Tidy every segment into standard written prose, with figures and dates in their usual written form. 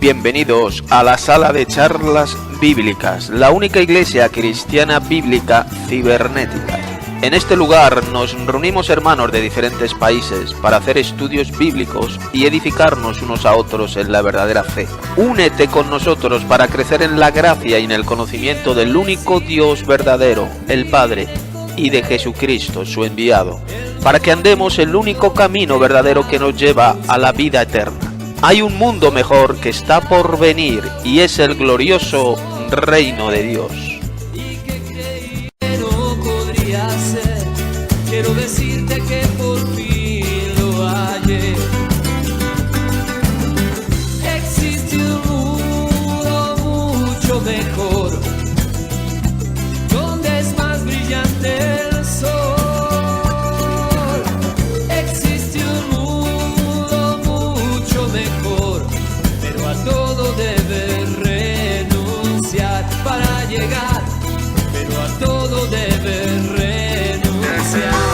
Bienvenidos a la sala de charlas bíblicas, la única iglesia cristiana bíblica cibernética. En este lugar nos reunimos hermanos de diferentes países para hacer estudios bíblicos y edificarnos unos a otros en la verdadera fe. Únete con nosotros para crecer en la gracia y en el conocimiento del único Dios verdadero, el Padre, y de Jesucristo, su enviado, para que andemos el único camino verdadero que nos lleva a la vida eterna. Hay un mundo mejor que está por venir y es el glorioso reino de Dios. Quiero decirte que por fin lo hallé. Existe un mundo mucho mejor, donde es más brillante el sol. Existe un mundo mucho mejor, pero a todo debes renunciar para llegar, pero a todo debes renunciar.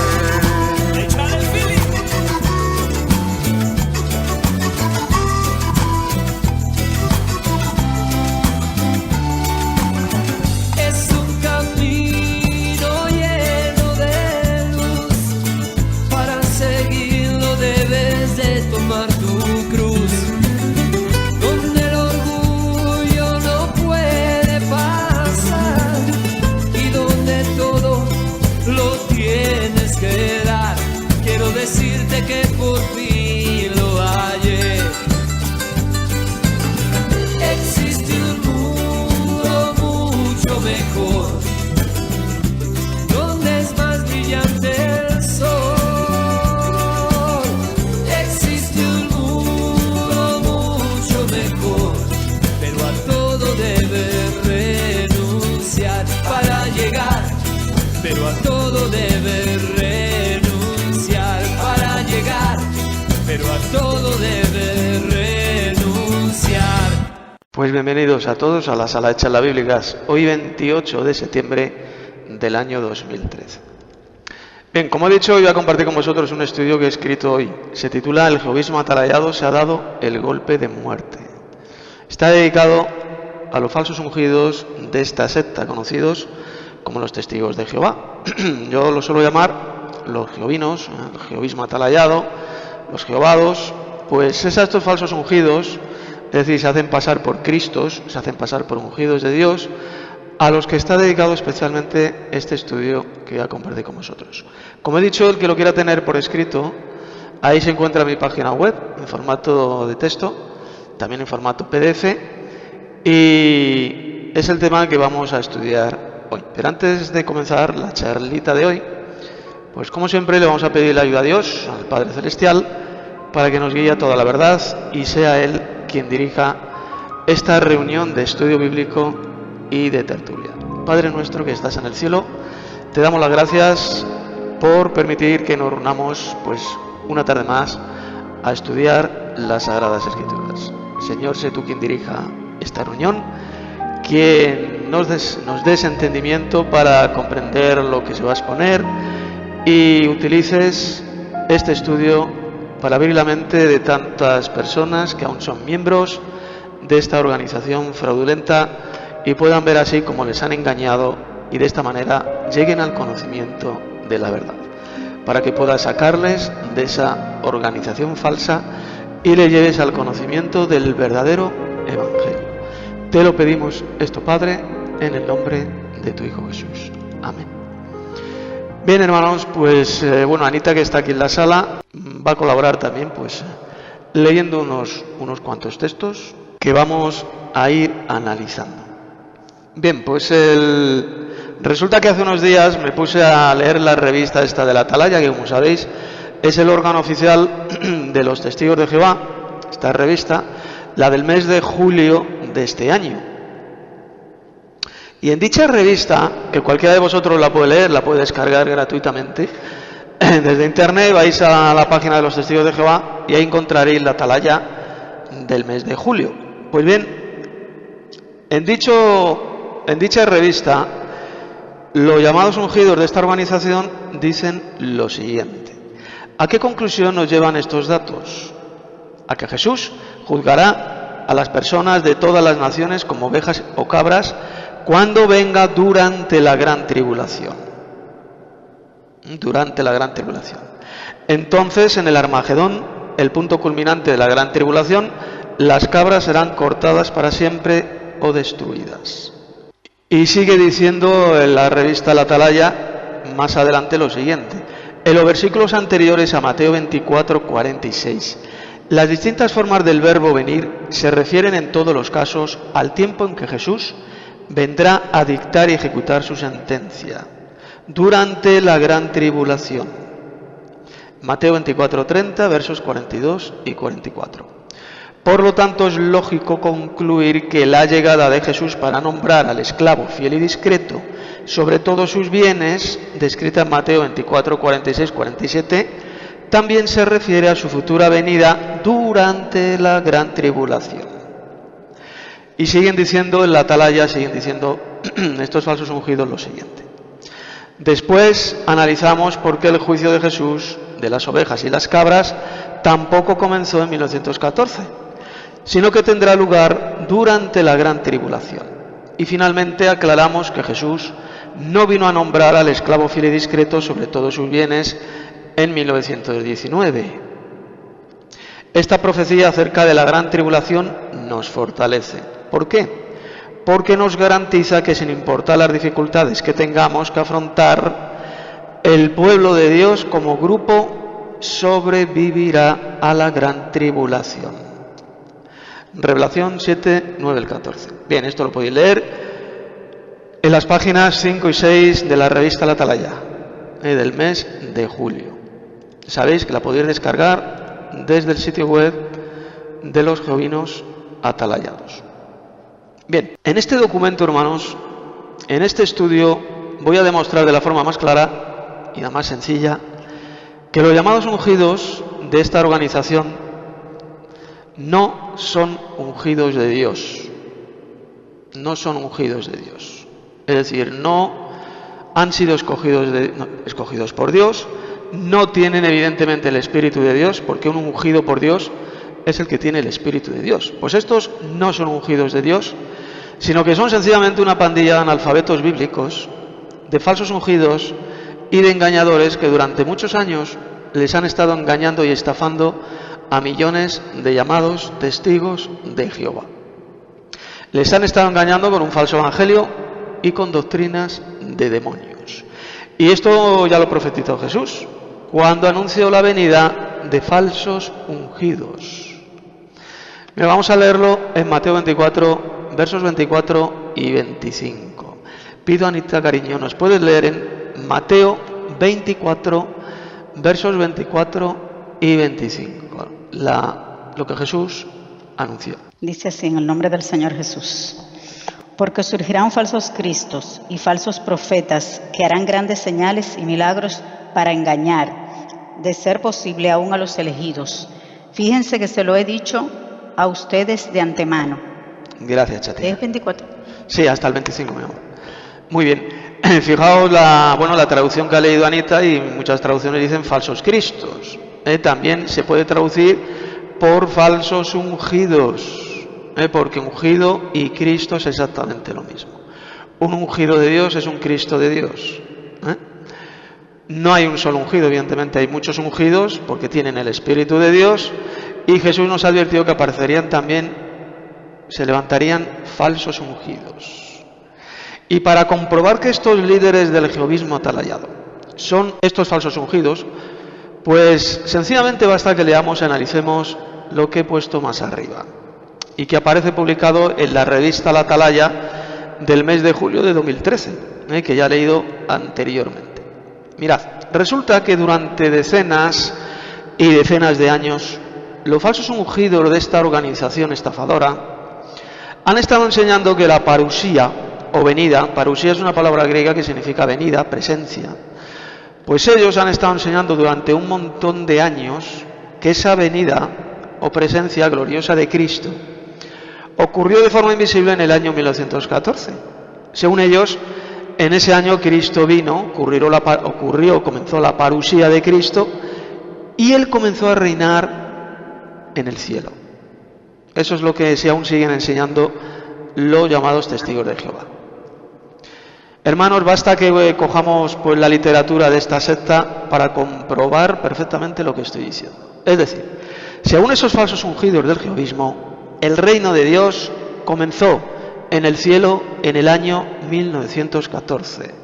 Es un camino lleno de luz, para seguirlo debes de tomar tu cruz, donde el orgullo no puede pasar y donde todo lo tienes que dar. Quiero decirte que por fin lo hallé. Existe un mundo mucho mejor, donde es más brillante el sol. Existe un mundo mucho mejor, pero a todo debes renunciar para llegar, pero a todo debes renunciar para llegar, pero a todo debes renunciar. Pues bienvenidos a todos a la sala de charlas bíblicas, hoy 28 de septiembre del año 2013. Bien, como he dicho, hoy voy a compartir con vosotros un estudio que he escrito hoy. Se titula El jehovismo atalayado se ha dado el golpe de muerte. Está dedicado a los falsos ungidos de esta secta, conocidos como los testigos de Jehová. Yo los suelo llamar los jehovinos, el jehovismo atalayado, los jehovados. Pues es a estos falsos ungidos, es decir, se hacen pasar por Cristos, se hacen pasar por ungidos de Dios, a los que está dedicado especialmente este estudio que voy a compartir con vosotros. Como he dicho, el que lo quiera tener por escrito, ahí se encuentra mi página web en formato de texto, también en formato PDF, y es el tema que vamos a estudiar hoy. Pero antes de comenzar la charlita de hoy, pues como siempre le vamos a pedir la ayuda a Dios, al Padre Celestial, para que nos guíe a toda la verdad y sea Él quien dirija esta reunión de estudio bíblico y de tertulia. Padre nuestro que estás en el cielo, te damos las gracias por permitir que nos reunamos pues una tarde más a estudiar las Sagradas Escrituras. Señor, sé tú quien dirija esta reunión, quien nos des entendimiento para comprender lo que se va a exponer y utilices este estudio para abrir la mente de tantas personas que aún son miembros de esta organización fraudulenta y puedan ver así cómo les han engañado y de esta manera lleguen al conocimiento de la verdad, para que puedas sacarles de esa organización falsa y le lleves al conocimiento del verdadero Evangelio. Te lo pedimos esto, Padre, en el nombre de tu Hijo Jesús. Amén. Bien, hermanos, pues Anita, que está aquí en la sala, va a colaborar también pues leyendo unos cuantos textos que vamos a ir analizando. Bien, pues resulta que hace unos días me puse a leer la revista esta de la Atalaya, que como sabéis es el órgano oficial de los testigos de Jehová, esta revista, la del mes de julio de este año. Y en dicha revista, que cualquiera de vosotros la puede leer, la puede descargar gratuitamente, desde internet vais a la página de los testigos de Jehová y ahí encontraréis la Atalaya del mes de julio. Pues bien, en dicha revista, los llamados ungidos de esta organización dicen lo siguiente: ¿A qué conclusión nos llevan estos datos? A que Jesús juzgará a las personas de todas las naciones como ovejas o cabras cuando venga durante la gran tribulación. Durante la gran tribulación. Entonces, en el Armagedón, el punto culminante de la gran tribulación, las cabras serán cortadas para siempre o destruidas. Y sigue diciendo en la revista La Atalaya más adelante lo siguiente. En los versículos anteriores a Mateo 24, 46, las distintas formas del verbo venir se refieren en todos los casos al tiempo en que Jesús vendrá a dictar y ejecutar su sentencia durante la gran tribulación. Mateo 24, 30, versos 42 y 44. Por lo tanto, es lógico concluir que la llegada de Jesús para nombrar al esclavo fiel y discreto sobre todos sus bienes, descrita en Mateo 24, 46, 47, también se refiere a su futura venida durante la gran tribulación. Y siguen diciendo en la Atalaya, siguen diciendo estos falsos ungidos lo siguiente. Después analizamos por qué el juicio de Jesús de las ovejas y las cabras tampoco comenzó en 1914, sino que tendrá lugar durante la gran tribulación. Y finalmente aclaramos que Jesús no vino a nombrar al esclavo fiel y discreto sobre todos sus bienes en 1919. Esta profecía acerca de la gran tribulación nos fortalece. ¿Por qué? Porque nos garantiza que sin importar las dificultades que tengamos que afrontar, el pueblo de Dios como grupo sobrevivirá a la gran tribulación. Revelación 7, 9 al 14. Bien, esto lo podéis leer en las páginas 5 y 6 de la revista La Atalaya, del mes de julio. Sabéis que la podéis descargar desde el sitio web de los jehovinos atalayados. Bien, en este documento, hermanos, en este estudio, voy a demostrar de la forma más clara y la más sencilla que los llamados ungidos de esta organización no son ungidos de Dios. No son ungidos de Dios. Es decir, no han sido escogidos por Dios, no tienen evidentemente el Espíritu de Dios, porque un ungido por Dios es el que tiene el Espíritu de Dios. Pues estos no son ungidos de Dios, sino que son sencillamente una pandilla de analfabetos bíblicos, de falsos ungidos y de engañadores que durante muchos años les han estado engañando y estafando a millones de llamados testigos de Jehová. Les han estado engañando con un falso evangelio y con doctrinas de demonios. Y esto ya lo profetizó Jesús cuando anunció la venida de falsos ungidos. Mira, vamos a leerlo en Mateo 24, versos 24 y 25. Pido a Anita, cariño, ¿nos puedes leer en Mateo 24, versos 24 y 25? Lo que Jesús anunció. Dice así, en el nombre del Señor Jesús. Porque surgirán falsos cristos y falsos profetas que harán grandes señales y milagros para engañar, de ser posible aún a los elegidos. Fíjense que se lo he dicho a ustedes de antemano. Gracias, Chatina. ¿Es 24? Sí, hasta el 25, mi amor. Muy bien. Fijaos la traducción que ha leído Anita, y muchas traducciones dicen falsos cristos. También se puede traducir por falsos ungidos. Porque ungido y Cristo es exactamente lo mismo. Un ungido de Dios es un Cristo de Dios. No hay un solo ungido, evidentemente hay muchos ungidos porque tienen el Espíritu de Dios, y Jesús nos advirtió que aparecerían también, se levantarían falsos ungidos. Y para comprobar que estos líderes del jehovismo atalayado son estos falsos ungidos, pues sencillamente basta que leamos y analicemos lo que he puesto más arriba y que aparece publicado en la revista La Atalaya del mes de julio de 2013, que ya he leído anteriormente. Mirad, resulta que durante decenas y decenas de años, los falsos ungidos de esta organización estafadora han estado enseñando que la parusía o venida, parusía es una palabra griega que significa venida, presencia, pues ellos han estado enseñando durante un montón de años que esa venida o presencia gloriosa de Cristo ocurrió de forma invisible en el año 1914. Según ellos, en ese año Cristo vino, comenzó la parusía de Cristo, y Él comenzó a reinar en el cielo. Eso es lo que si aún siguen enseñando los llamados testigos de Jehová. Hermanos, basta que cojamos pues la literatura de esta secta para comprobar perfectamente lo que estoy diciendo. Es decir, según esos falsos ungidos del jehovismo, el reino de Dios comenzó en el cielo en el año 1914,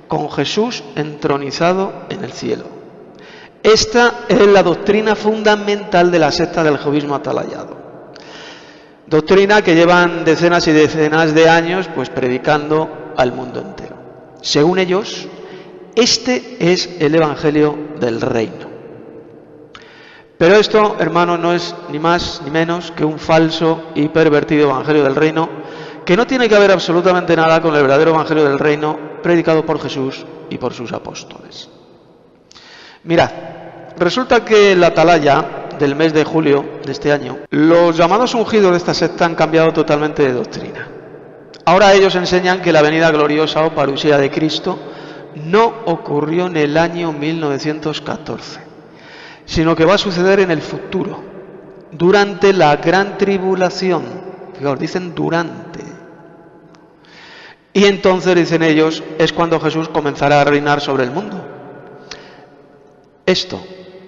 con Jesús entronizado en el cielo. Esta es la doctrina fundamental de la secta del jehovismo atalayado. Doctrina que llevan decenas y decenas de años pues predicando al mundo entero. Según ellos, este es el evangelio del reino. Pero esto, hermano, no es ni más ni menos que un falso y pervertido evangelio del reino, que no tiene que ver absolutamente nada con el verdadero evangelio del reino predicado por Jesús y por sus apóstoles. Mirad, resulta que en la atalaya del mes de julio de este año, los llamados ungidos de esta secta han cambiado totalmente de doctrina. Ahora ellos enseñan que la venida gloriosa o parusía de Cristo no ocurrió en el año 1914, sino que va a suceder en el futuro, durante la gran tribulación. Fijaos, dicen durante. Y entonces, dicen ellos, es cuando Jesús comenzará a reinar sobre el mundo. Esto,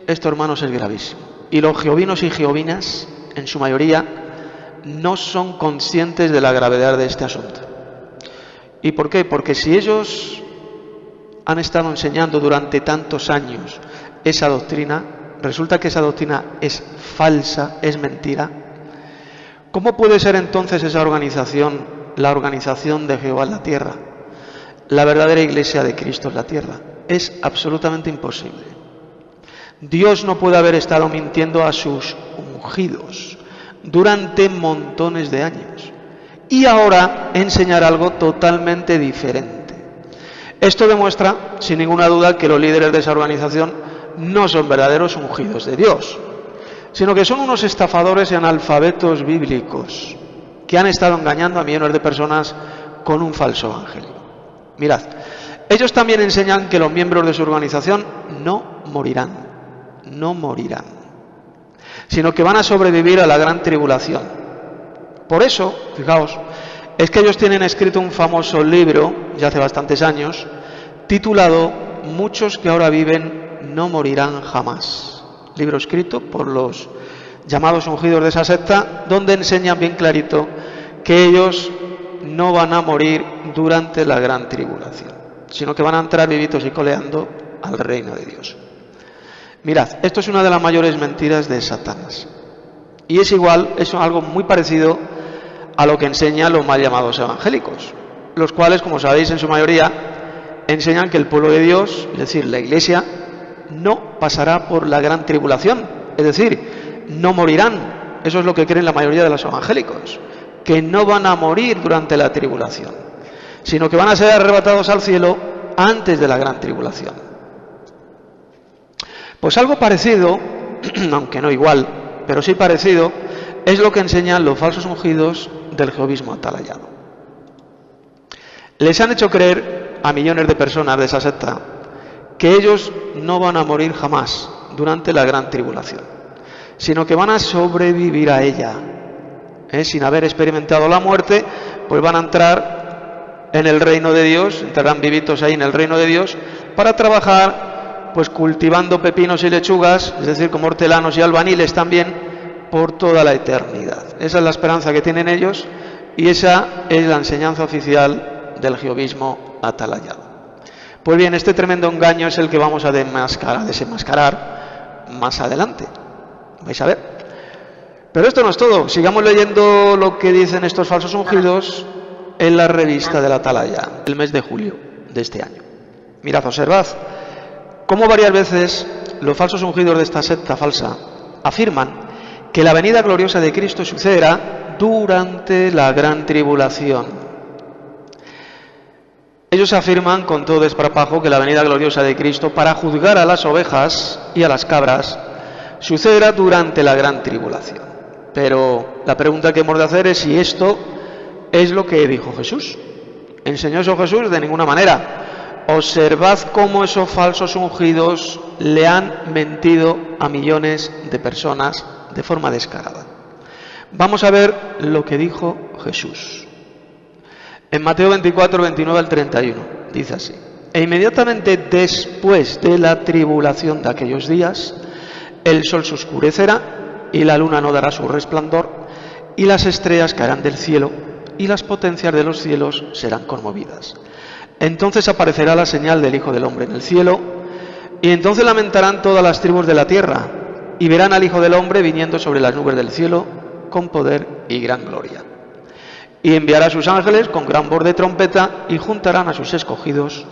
hermanos, es gravísimo. Y los jehovinos y jehovinas, en su mayoría, no son conscientes de la gravedad de este asunto. ¿Y por qué? Porque si ellos han estado enseñando durante tantos años esa doctrina, resulta que esa doctrina es falsa, es mentira. ¿Cómo puede ser entonces esa organización, la organización de Jehová en la tierra, la verdadera iglesia de Cristo en la tierra? Es absolutamente imposible. Dios no puede haber estado mintiendo a sus ungidos durante montones de años y ahora enseñar algo totalmente diferente. Esto demuestra, sin ninguna duda, que los líderes de esa organización no son verdaderos ungidos de Dios, sino que son unos estafadores y analfabetos bíblicos que han estado engañando a millones de personas con un falso evangelio. Mirad, ellos también enseñan que los miembros de su organización no morirán, sino que van a sobrevivir a la gran tribulación. Por eso, fijaos, es que ellos tienen escrito un famoso libro, ya hace bastantes años, titulado Muchos que ahora viven no morirán jamás. Libro escrito por los llamados ungidos de esa secta, donde enseñan bien clarito que ellos no van a morir durante la gran tribulación, sino que van a entrar vivitos y coleando al reino de Dios. Mirad, esto es una de las mayores mentiras de Satanás. Y es igual, es algo muy parecido a lo que enseñan los mal llamados evangélicos, los cuales, como sabéis, en su mayoría enseñan que el pueblo de Dios, es decir, la iglesia, no pasará por la gran tribulación, es decir, no morirán. Eso es lo que creen la mayoría de los evangélicos, que no van a morir durante la tribulación, sino que van a ser arrebatados al cielo antes de la gran tribulación. Pues algo parecido, aunque no igual, pero sí parecido, es lo que enseñan los falsos ungidos del jehovismo atalayado. Les han hecho creer a millones de personas de esa secta que ellos no van a morir jamás durante la gran tribulación, sino que van a sobrevivir a ella. Sin haber experimentado la muerte, pues van a entrar en el reino de Dios, entrarán vivitos ahí en el reino de Dios, para trabajar pues cultivando pepinos y lechugas, es decir, como hortelanos y albaniles también, por toda la eternidad. Esa es la esperanza que tienen ellos y esa es la enseñanza oficial del jehovismo atalayado. Pues bien, este tremendo engaño es el que vamos a desenmascarar más adelante. Vais a ver. Pero esto no es todo. Sigamos leyendo lo que dicen estos falsos ungidos en la revista de la Atalaya, el mes de julio de este año. Mirad, observad cómo varias veces los falsos ungidos de esta secta falsa afirman que la venida gloriosa de Cristo sucederá durante la gran tribulación. Ellos afirman con todo desparpajo que la venida gloriosa de Cristo para juzgar a las ovejas y a las cabras sucederá durante la gran tribulación. Pero la pregunta que hemos de hacer es si esto es lo que dijo Jesús. ¿Enseñó eso Jesús? De ninguna manera. Observad cómo esos falsos ungidos le han mentido a millones de personas de forma descarada. Vamos a ver lo que dijo Jesús. En Mateo 24, 29 al 31, dice así: E inmediatamente después de la tribulación de aquellos días, el sol se oscurecerá y la luna no dará su resplandor, y las estrellas caerán del cielo, y las potencias de los cielos serán conmovidas. Entonces aparecerá la señal del Hijo del Hombre en el cielo, y entonces lamentarán todas las tribus de la tierra, y verán al Hijo del Hombre viniendo sobre las nubes del cielo con poder y gran gloria. Y enviará a sus ángeles con gran voz de trompeta, y juntarán a sus escogidos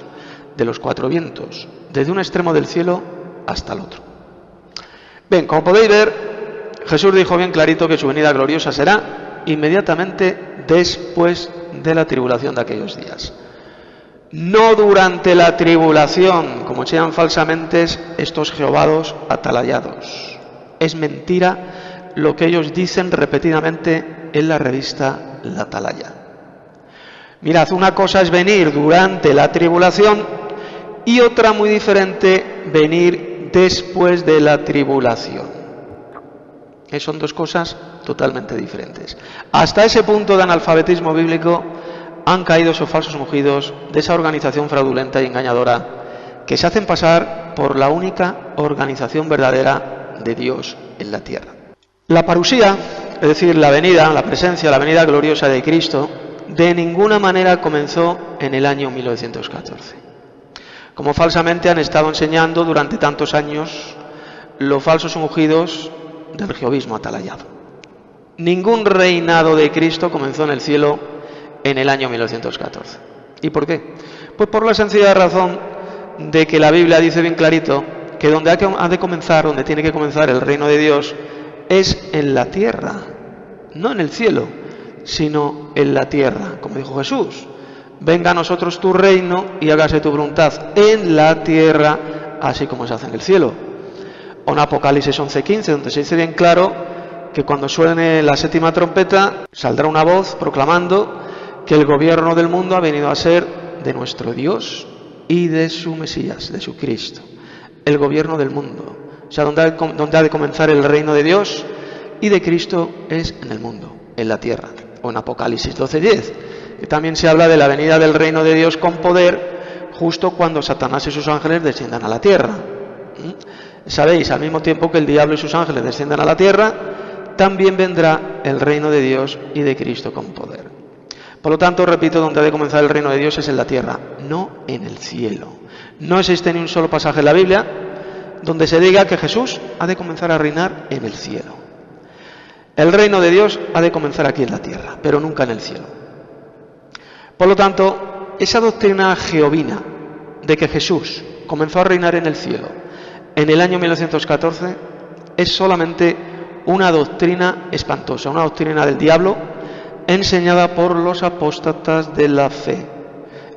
de los cuatro vientos, desde un extremo del cielo hasta el otro. Bien, como podéis ver, Jesús dijo bien clarito que su venida gloriosa será inmediatamente después de la tribulación de aquellos días. No durante la tribulación, como enseñan falsamente estos jehovados atalayados. Es mentira lo que ellos dicen repetidamente en la revista La Atalaya. Mirad, una cosa es venir durante la tribulación y otra muy diferente, venir después de la tribulación. Son dos cosas totalmente diferentes. Hasta ese punto de analfabetismo bíblico han caído esos falsos ungidos de esa organización fraudulenta y engañadora que se hacen pasar por la única organización verdadera de Dios en la tierra. La parusía, es decir, la venida, la presencia, la venida gloriosa de Cristo, de ninguna manera comenzó en el año 1914. Como falsamente han estado enseñando durante tantos años los falsos ungidos del jehovismo atalayado. Ningún reinado de Cristo comenzó en el cielo en el año 1914. ¿Y por qué? Pues por la sencilla razón de que la Biblia dice bien clarito que donde ha de comenzar, donde tiene que comenzar el reino de Dios, es en la tierra, no en el cielo, sino en la tierra. Como dijo Jesús: venga a nosotros tu reino y hágase tu voluntad en la tierra, así como se hace en el cielo. O en Apocalipsis 11:15, donde se dice bien claro que cuando suene la séptima trompeta, saldrá una voz proclamando que el gobierno del mundo ha venido a ser de nuestro Dios y de su Mesías, de su Cristo. El gobierno del mundo. O sea, donde ha de comenzar el reino de Dios y de Cristo es en el mundo, en la tierra. O en Apocalipsis 12:10, que también se habla de la venida del reino de Dios con poder justo cuando Satanás y sus ángeles desciendan a la tierra. Sabéis, al mismo tiempo que el diablo y sus ángeles desciendan a la tierra, también vendrá el reino de Dios y de Cristo con poder. Por lo tanto, repito, donde ha de comenzar el reino de Dios es en la tierra, no en el cielo. No existe ni un solo pasaje en la Biblia donde se diga que Jesús ha de comenzar a reinar en el cielo. El reino de Dios ha de comenzar aquí en la tierra, pero nunca en el cielo. Por lo tanto, esa doctrina jehovina de que Jesús comenzó a reinar en el cielo en el año 1914 es solamente una doctrina espantosa, una doctrina del diablo enseñada por los apóstatas de la fe.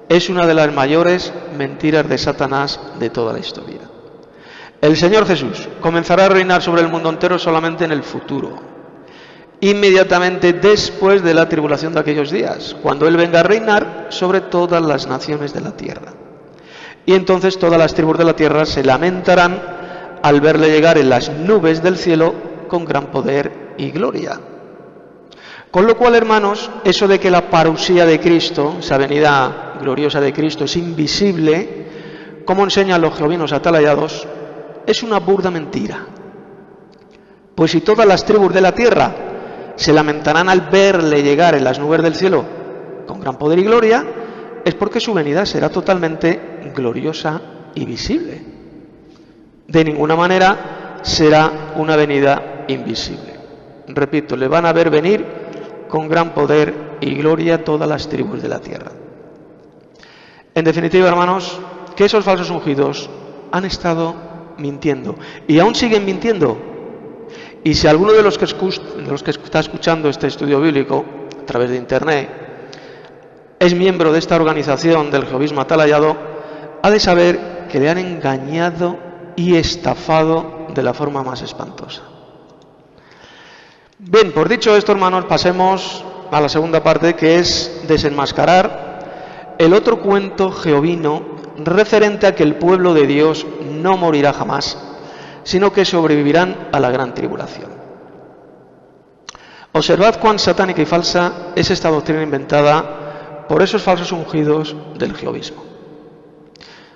Es una de las mayores mentiras de Satanás de toda la historia. El Señor Jesús comenzará a reinar sobre el mundo entero solamente en el futuro, inmediatamente después de la tribulación de aquellos días, cuando Él venga a reinar sobre todas las naciones de la tierra. Y entonces todas las tribus de la tierra se lamentarán al verle llegar en las nubes del cielo con gran poder y gloria. Con lo cual, hermanos, eso de que la parusía de Cristo, esa venida gloriosa de Cristo, es invisible, como enseñan los jehovinos atalayados, es una burda mentira. Pues si todas las tribus de la tierra se lamentarán al verle llegar en las nubes del cielo con gran poder y gloria, es porque su venida será totalmente gloriosa y visible. De ninguna manera será una venida invisible. Repito, le van a ver venir con gran poder y gloria todas las tribus de la tierra. En definitiva, hermanos, que esos falsos ungidos han estado mintiendo y aún siguen mintiendo. Y si alguno de los que está escuchando este estudio bíblico a través de internet es miembro de esta organización del jehovismo atalayado, ha de saber que le han engañado y estafado de la forma más espantosa. Bien, por dicho esto, hermanos, pasemos a la segunda parte, que es desenmascarar el otro cuento jehovino referente a que el pueblo de Dios no morirá jamás, sino que sobrevivirán a la gran tribulación. Observad cuán satánica y falsa es esta doctrina inventada por esos falsos ungidos del jehovismo.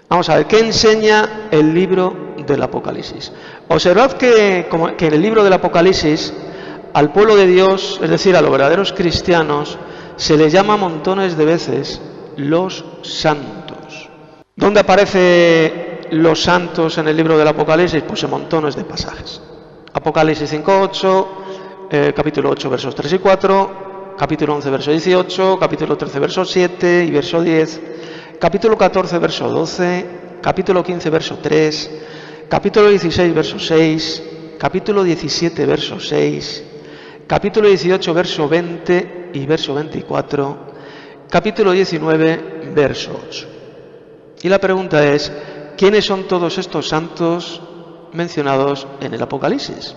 Vamos a ver, ¿qué enseña el libro del Apocalipsis? Observad que en el libro del Apocalipsis al pueblo de Dios, es decir, a los verdaderos cristianos, se les llama montones de veces los santos. ¿Dónde aparece los santos en el libro del Apocalipsis? Pues en montones de pasajes. Apocalipsis 5:8, capítulo 8, versos 3 y 4, capítulo 11, verso 18, capítulo 13, verso 7 y verso 10, capítulo 14, verso 12, capítulo 15, verso 3, capítulo 16, verso 6, capítulo 17, verso 6, capítulo 18, verso 20 y verso 24, capítulo 19, verso 8. Y la pregunta es, ¿quiénes son todos estos santos mencionados en el Apocalipsis?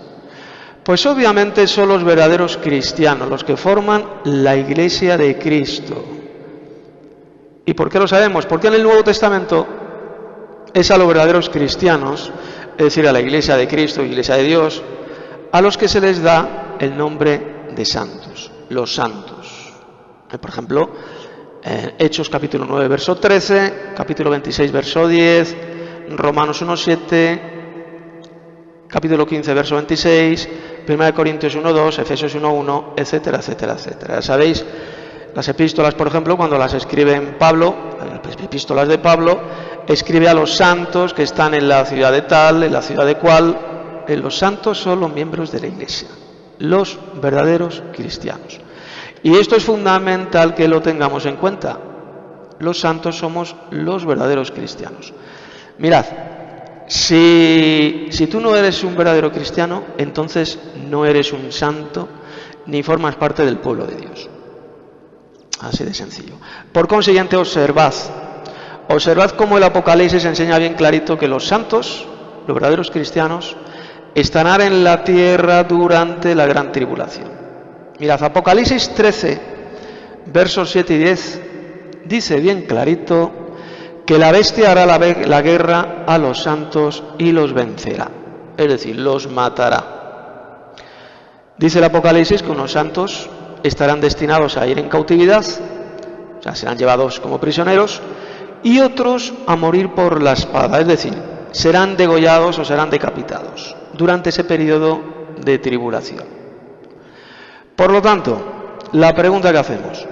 Pues obviamente son los verdaderos cristianos, los que forman la Iglesia de Cristo. ¿Y por qué lo sabemos? Porque en el Nuevo Testamento es a los verdaderos cristianos, es decir, a la Iglesia de Cristo, Iglesia de Dios, a los que se les da el nombre de santos, los santos. Por ejemplo, Hechos capítulo 9, verso 13, capítulo 26, verso 10, Romanos 1:7, capítulo 15, verso 26, 1 Corintios 1:2, Efesios 1:1, etcétera, etcétera, etcétera. Ya sabéis, las epístolas, por ejemplo, cuando las escribe Pablo, las epístolas de Pablo, escribe a los santos que están en la ciudad de tal, en la ciudad de cual. Los santos son los miembros de la Iglesia, los verdaderos cristianos. Y esto es fundamental que lo tengamos en cuenta. Los santos somos los verdaderos cristianos. Mirad, si tú no eres un verdadero cristiano, entonces no eres un santo ni formas parte del pueblo de Dios. Así de sencillo. Por consiguiente, observad cómo el Apocalipsis enseña bien clarito que los santos, los verdaderos cristianos, estarán en la tierra durante la gran tribulación. Mirad, Apocalipsis 13, versos 7 y 10, dice bien clarito que la bestia hará la guerra a los santos y los vencerá, es decir, los matará. Dice el Apocalipsis que unos santos estarán destinados a ir en cautividad, o sea, serán llevados como prisioneros, y otros a morir por la espada, es decir, serán degollados o serán decapitados durante ese periodo de tribulación. Por lo tanto, la pregunta que hacemos,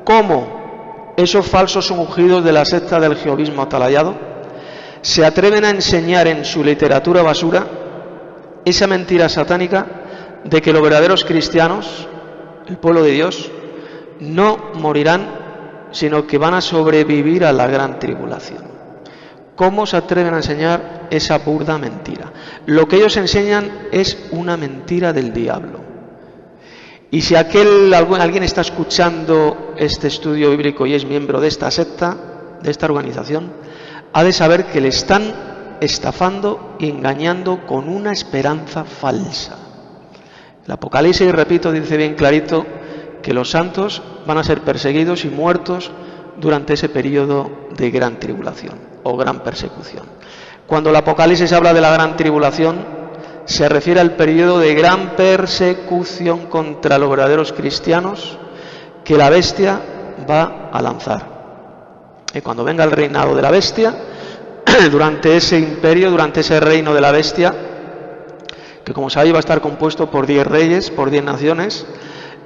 ¿cómo esos falsos ungidos de la secta del jehovismo atalayado se atreven a enseñar en su literatura basura esa mentira satánica de que los verdaderos cristianos, el pueblo de Dios, no morirán, sino que van a sobrevivir a la gran tribulación? ¿Cómo se atreven a enseñar esa burda mentira? Lo que ellos enseñan es una mentira del diablo. Y si alguien está escuchando este estudio bíblico y es miembro de esta secta, de esta organización, ha de saber que le están estafando y engañando con una esperanza falsa. El Apocalipsis, repito, dice bien clarito que los santos van a ser perseguidos y muertos durante ese periodo de gran tribulación o gran persecución. Cuando el Apocalipsis habla de la gran tribulación, se refiere al periodo de gran persecución contra los verdaderos cristianos que la bestia va a lanzar. Y cuando venga el reinado de la bestia, durante ese imperio, durante ese reino de la bestia, que como sabéis va a estar compuesto por 10 reyes, por 10 naciones,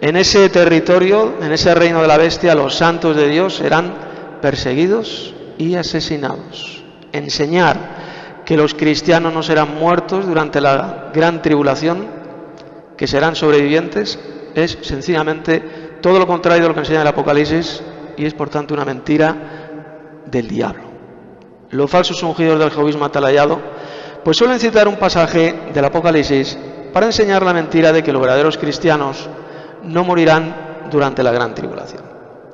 en ese territorio, en ese reino de la bestia, los santos de Dios serán perseguidos y asesinados. Enseñar que los cristianos no serán muertos durante la gran tribulación, que serán sobrevivientes, es sencillamente todo lo contrario de lo que enseña el Apocalipsis y es por tanto una mentira del diablo. Los falsos ungidos del jehovismo atalayado pues suelen citar un pasaje del Apocalipsis para enseñar la mentira de que los verdaderos cristianos no morirán durante la gran tribulación.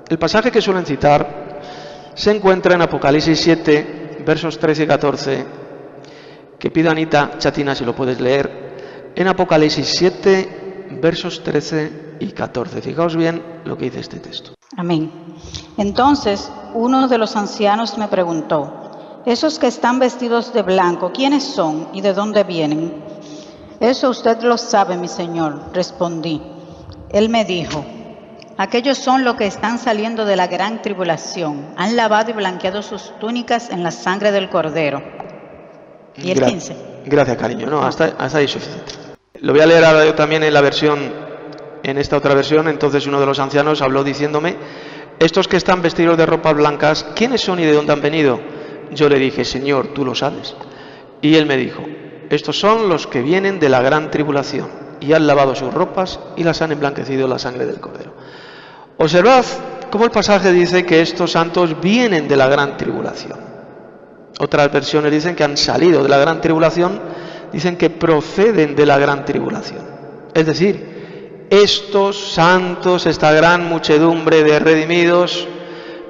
El pasaje que suelen citar se encuentra en Apocalipsis 7, versos 13 y 14, que pido a Anita Chatina si lo puedes leer, en Apocalipsis 7, versos 13 y 14. Fijaos bien lo que dice este texto. Amén. Entonces uno de los ancianos me preguntó, ¿esos que están vestidos de blanco, quiénes son y de dónde vienen? Eso usted lo sabe, mi señor, respondí. Él me dijo: aquellos son los que están saliendo de la gran tribulación. Han lavado y blanqueado sus túnicas en la sangre del Cordero. ¿Y el 15? Gracias, cariño. No, hasta ahí es suficiente. Lo voy a leer ahora yo también en esta otra versión. Entonces uno de los ancianos habló diciéndome: estos que están vestidos de ropas blancas, ¿quiénes son y de dónde han venido? Yo le dije: Señor, tú lo sabes. Y él me dijo: estos son los que vienen de la gran tribulación y han lavado sus ropas y las han emblanquecido en la sangre del Cordero. Observad cómo el pasaje dice que estos santos vienen de la gran tribulación. Otras versiones dicen que han salido de la gran tribulación, dicen que proceden de la gran tribulación. Es decir, estos santos, esta gran muchedumbre de redimidos,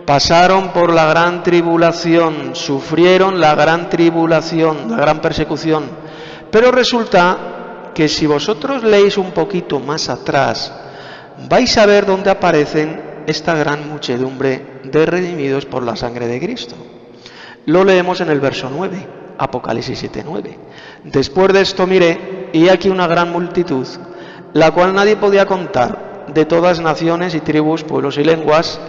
pasaron por la gran tribulación, sufrieron la gran tribulación, la gran persecución. Pero resulta que si vosotros leéis un poquito más atrás, vais a ver dónde aparecen esta gran muchedumbre de redimidos por la sangre de Cristo. Lo leemos en el verso 9, Apocalipsis 7:9. Después de esto miré, y aquí una gran multitud, la cual nadie podía contar, de todas naciones y tribus, pueblos y lenguas,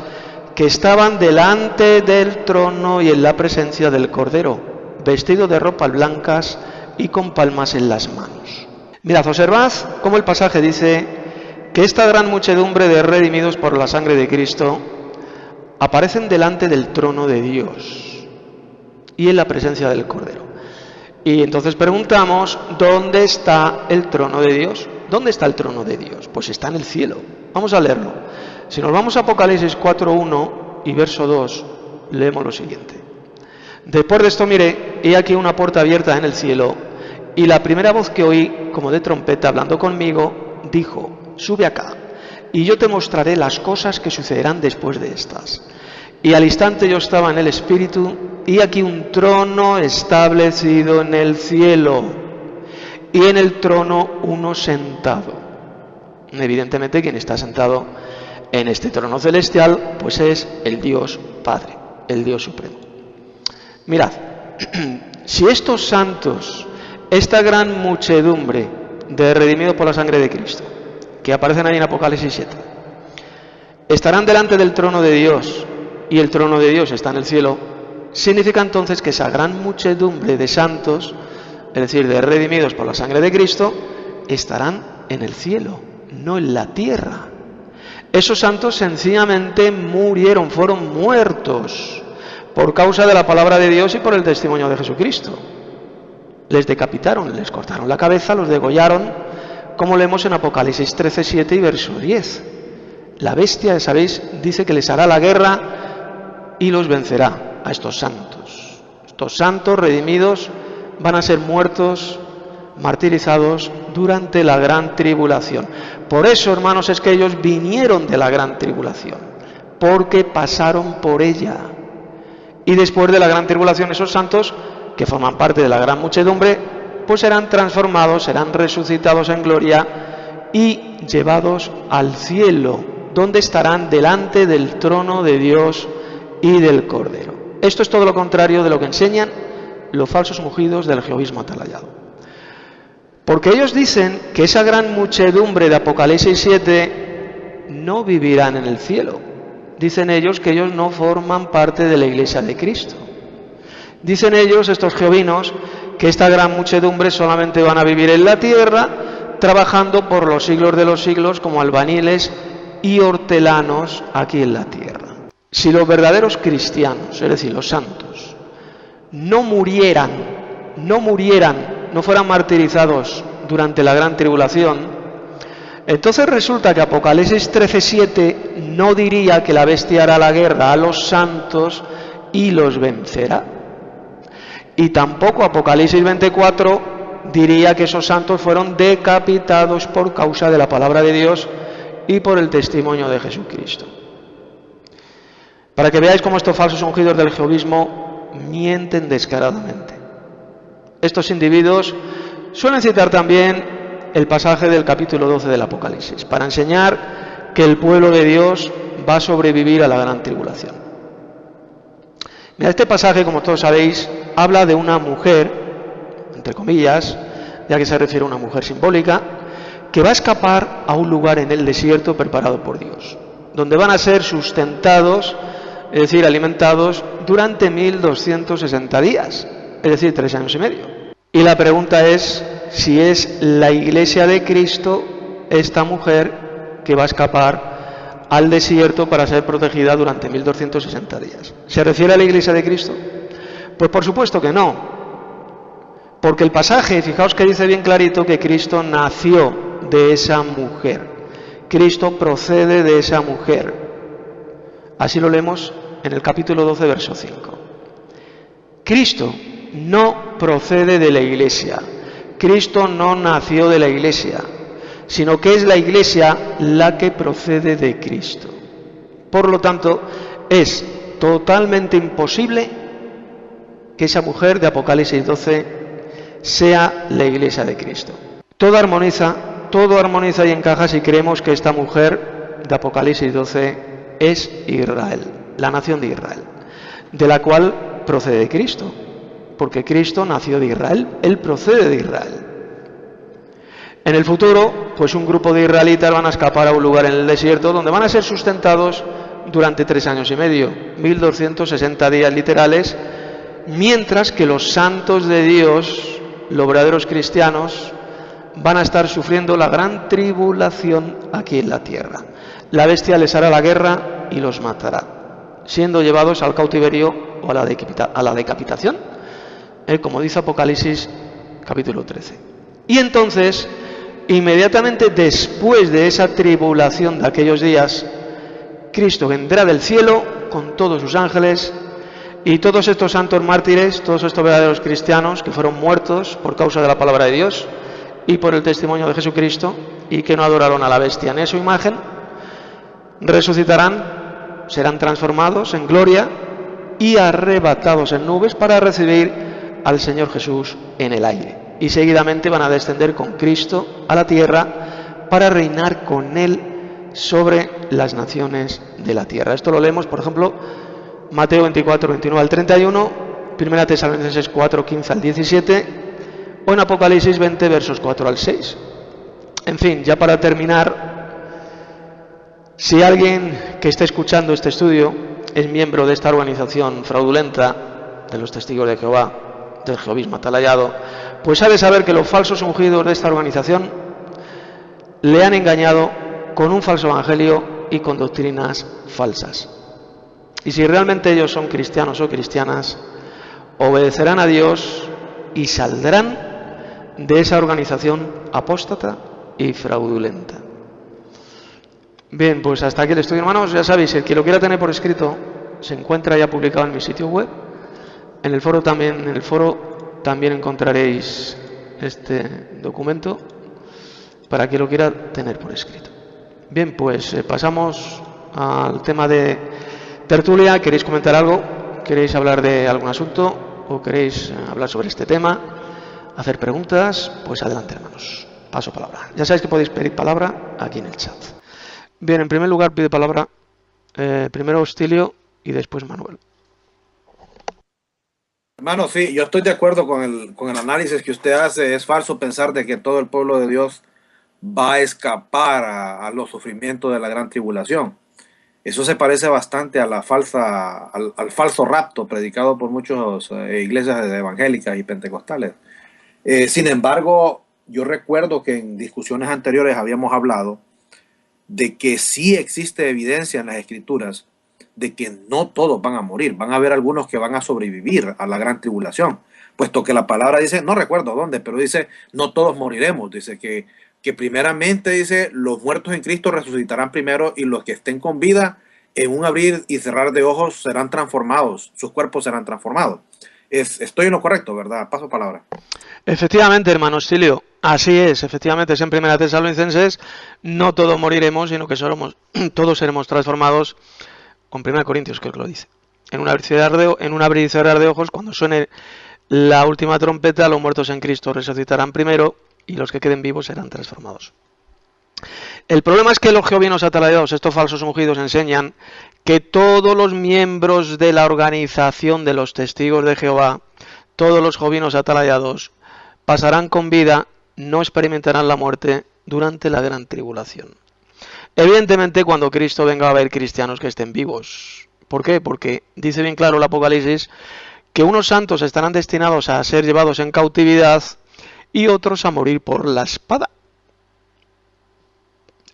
que estaban delante del trono y en la presencia del Cordero, vestidos de ropas blancas y con palmas en las manos. Mirad, observad cómo el pasaje dice que esta gran muchedumbre de redimidos por la sangre de Cristo aparecen delante del trono de Dios y en la presencia del Cordero. Y entonces preguntamos: ¿dónde está el trono de Dios? ¿Dónde está el trono de Dios? Pues está en el cielo. Vamos a leerlo. Si nos vamos a Apocalipsis 4:1 y verso 2, leemos lo siguiente: después de esto miré, y aquí una puerta abierta en el cielo, y la primera voz que oí, como de trompeta hablando conmigo, dijo: sube acá, y yo te mostraré las cosas que sucederán después de estas. Y al instante yo estaba en el Espíritu, y aquí un trono establecido en el cielo, y en el trono uno sentado. Evidentemente quien está sentado en este trono celestial, pues es el Dios Padre, el Dios Supremo. Mirad, si estos santos, esta gran muchedumbre de redimidos por la sangre de Cristo, que aparecen ahí en Apocalipsis 7, estarán delante del trono de Dios, y el trono de Dios está en el cielo, significa entonces que esa gran muchedumbre de santos, es decir, de redimidos por la sangre de Cristo, estarán en el cielo, no en la tierra. Esos santos sencillamente murieron, fueron muertos por causa de la palabra de Dios y por el testimonio de Jesucristo. Les decapitaron, les cortaron la cabeza, los degollaron, como leemos en Apocalipsis 13:7 y verso 10. La bestia, sabéis, dice que les hará la guerra y los vencerá a estos santos. Estos santos redimidos van a ser muertos, martirizados durante la gran tribulación. Por eso, hermanos, es que ellos vinieron de la gran tribulación, porque pasaron por ella. Y después de la gran tribulación, esos santos, que forman parte de la gran muchedumbre, pues serán transformados, serán resucitados en gloria y llevados al cielo, donde estarán delante del trono de Dios y del Cordero. Esto es todo lo contrario de lo que enseñan los falsos ungidos del jehovismo atalayado. Porque ellos dicen que esa gran muchedumbre de Apocalipsis 7 no vivirán en el cielo. Dicen ellos que ellos no forman parte de la iglesia de Cristo. Dicen ellos, estos jehovinos, que esta gran muchedumbre solamente van a vivir en la tierra, trabajando por los siglos de los siglos como albañiles y hortelanos aquí en la tierra. Si los verdaderos cristianos, es decir, los santos, no fueran martirizados durante la gran tribulación, entonces resulta que Apocalipsis 13:7 no diría que la bestia hará la guerra a los santos y los vencerá. Y tampoco Apocalipsis 24 diría que esos santos fueron decapitados por causa de la palabra de Dios y por el testimonio de Jesucristo. Para que veáis cómo estos falsos ungidos del jehovismo mienten descaradamente. Estos individuos suelen citar también el pasaje del capítulo 12 del Apocalipsis para enseñar que el pueblo de Dios va a sobrevivir a la gran tribulación. Mira, este pasaje, como todos sabéis, habla de una mujer, entre comillas, ya que se refiere a una mujer simbólica, que va a escapar a un lugar en el desierto preparado por Dios, donde van a ser sustentados, es decir, alimentados durante 1260 días, es decir, 3 años y medio. Y la pregunta es si es la Iglesia de Cristo esta mujer que va a escapar al desierto para ser protegida durante 1260 días. ¿Se refiere a la Iglesia de Cristo? Pues por supuesto que no, porque el pasaje, fijaos que dice bien clarito que Cristo nació de esa mujer, Cristo procede de esa mujer. Así lo leemos en el capítulo 12, verso 5. Cristo no procede de la Iglesia, Cristo no nació de la Iglesia, sino que es la Iglesia la que procede de Cristo. Por lo tanto, es totalmente imposible que esa mujer de Apocalipsis 12 sea la Iglesia de Cristo. Todo armoniza y encaja si creemos que esta mujer de Apocalipsis 12 es Israel, la nación de Israel, de la cual procede Cristo, porque Cristo nació de Israel, Él procede de Israel. En el futuro, pues un grupo de israelitas van a escapar a un lugar en el desierto donde van a ser sustentados durante 3 años y medio, 1260 días literales, mientras que los santos de Dios, los verdaderos cristianos, van a estar sufriendo la gran tribulación aquí en la tierra. La bestia les hará la guerra y los matará, siendo llevados al cautiverio o a la decapitación, como dice Apocalipsis capítulo 13. Y entonces, inmediatamente después de esa tribulación de aquellos días, Cristo vendrá del cielo con todos sus ángeles y todos estos santos mártires, todos estos verdaderos cristianos que fueron muertos por causa de la palabra de Dios y por el testimonio de Jesucristo y que no adoraron a la bestia ni a su imagen, resucitarán, serán transformados en gloria y arrebatados en nubes para recibir al Señor Jesús en el aire. Y seguidamente van a descender con Cristo a la tierra para reinar con Él sobre las naciones de la tierra. Esto lo leemos, por ejemplo, Mateo 24, 29 al 31, 1 Tesalonicenses 4, 15 al 17, o en Apocalipsis 20, versos 4 al 6. En fin, ya para terminar, si alguien que esté escuchando este estudio es miembro de esta organización fraudulenta de los testigos de Jehová, del jehovismo atalayado, pues ha de saber que los falsos ungidos de esta organización le han engañado con un falso evangelio y con doctrinas falsas. Y si realmente ellos son cristianos o cristianas, obedecerán a Dios y saldrán de esa organización apóstata y fraudulenta. Bien, pues hasta aquí el estudio, hermanos. Ya sabéis, el que lo quiera tener por escrito se encuentra ya publicado en mi sitio web. En el foro también encontraréis este documento para que lo quiera tener por escrito. Bien, pues pasamos al tema de tertulia. ¿Queréis comentar algo? ¿Queréis hablar de algún asunto? ¿O queréis hablar sobre este tema? ¿Hacer preguntas? Pues adelante, hermanos. Paso palabra. Ya sabéis que podéis pedir palabra aquí en el chat. Bien, en primer lugar pide palabra primero Hostilio y después Manuel. Hermano, sí, yo estoy de acuerdo con el análisis que usted hace. Es falso pensar de que todo el pueblo de Dios va a escapar a los sufrimientos de la gran tribulación. Eso se parece bastante a al falso rapto predicado por muchas iglesias evangélicas y pentecostales. Sin embargo, yo recuerdo que en discusiones anteriores habíamos hablado de que sí existe evidencia en las escrituras de que no todos van a morir. Van a haber algunos que van a sobrevivir a la gran tribulación, puesto que la palabra dice, no recuerdo dónde, pero dice, no todos moriremos. Dice que primeramente, dice, los muertos en Cristo resucitarán primero y los que estén con vida, en un abrir y cerrar de ojos serán transformados, sus cuerpos serán transformados. Estoy en lo correcto, ¿verdad? Paso palabra. Efectivamente, hermano Hostilio, así es. Efectivamente, es en 1 Tesalonicenses, no todos moriremos, sino que todos seremos transformados, con 1 Corintios creo que lo dice. En un abrir y cerrar de ojos, cuando suene la última trompeta, los muertos en Cristo resucitarán primero y los que queden vivos serán transformados. El problema es que los jehovinos atalayados, estos falsos ungidos, enseñan que todos los miembros de la organización de los testigos de Jehová, todos los jehovinos atalayados, pasarán con vida, no experimentarán la muerte durante la gran tribulación. Evidentemente, cuando Cristo venga va a haber cristianos que estén vivos. ¿Por qué? Porque dice bien claro el Apocalipsis que unos santos estarán destinados a ser llevados en cautividad y otros a morir por la espada.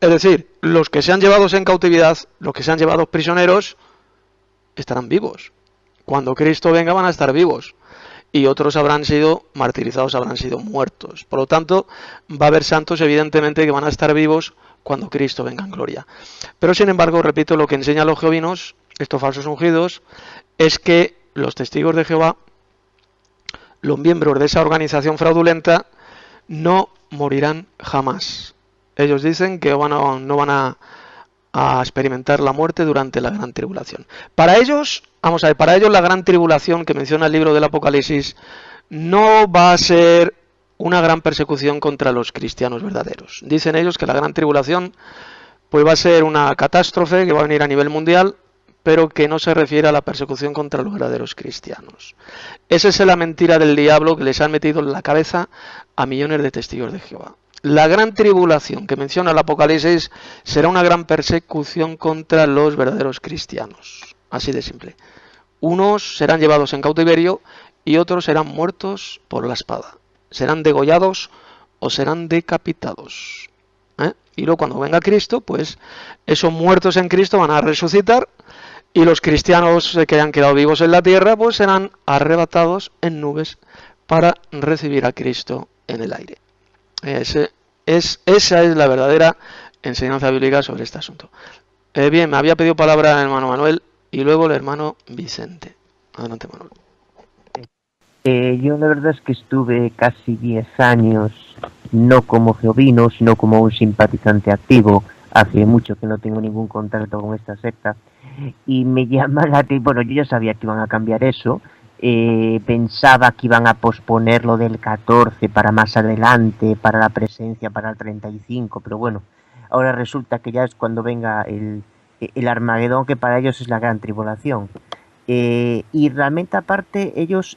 Es decir, los que sean llevados en cautividad, los que sean llevados prisioneros, estarán vivos. Cuando Cristo venga van a estar vivos. Y otros habrán sido martirizados, habrán sido muertos. Por lo tanto, va a haber santos, evidentemente, que van a estar vivos cuando Cristo venga en gloria. Pero, sin embargo, repito, lo que enseñan los jehovinos, estos falsos ungidos, es que los testigos de Jehová, los miembros de esa organización fraudulenta, no morirán jamás. Ellos dicen que no van a experimentar la muerte durante la gran tribulación. Para ellos, vamos a ver, para ellos la gran tribulación que menciona el libro del Apocalipsis no va a ser una gran persecución contra los cristianos verdaderos. Dicen ellos que la gran tribulación pues va a ser una catástrofe que va a venir a nivel mundial, pero que no se refiere a la persecución contra los verdaderos cristianos. Esa es la mentira del diablo que les han metido en la cabeza a millones de testigos de Jehová. La gran tribulación que menciona el Apocalipsis será una gran persecución contra los verdaderos cristianos. Así de simple. Unos serán llevados en cautiverio y otros serán muertos por la espada. Serán degollados o serán decapitados. Y luego cuando venga Cristo, pues esos muertos en Cristo van a resucitar y los cristianos que hayan quedado vivos en la tierra, pues serán arrebatados en nubes para recibir a Cristo en el aire. Esa es la verdadera enseñanza bíblica sobre este asunto. Bien, me había pedido palabra el hermano Manuel y luego el hermano Vicente. Adelante, Manuel. Yo la verdad es que estuve casi 10 años, no como jehovino, sino como un simpatizante activo. Hace mucho que no tengo ningún contacto con esta secta. Y me llama la atención, bueno, yo ya sabía que iban a cambiar eso. Pensaba que iban a posponer lo del 14 para más adelante, para la presencia, para el 35, pero bueno, ahora resulta que ya es cuando venga el Armagedón, que para ellos es la gran tribulación. Y realmente aparte ellos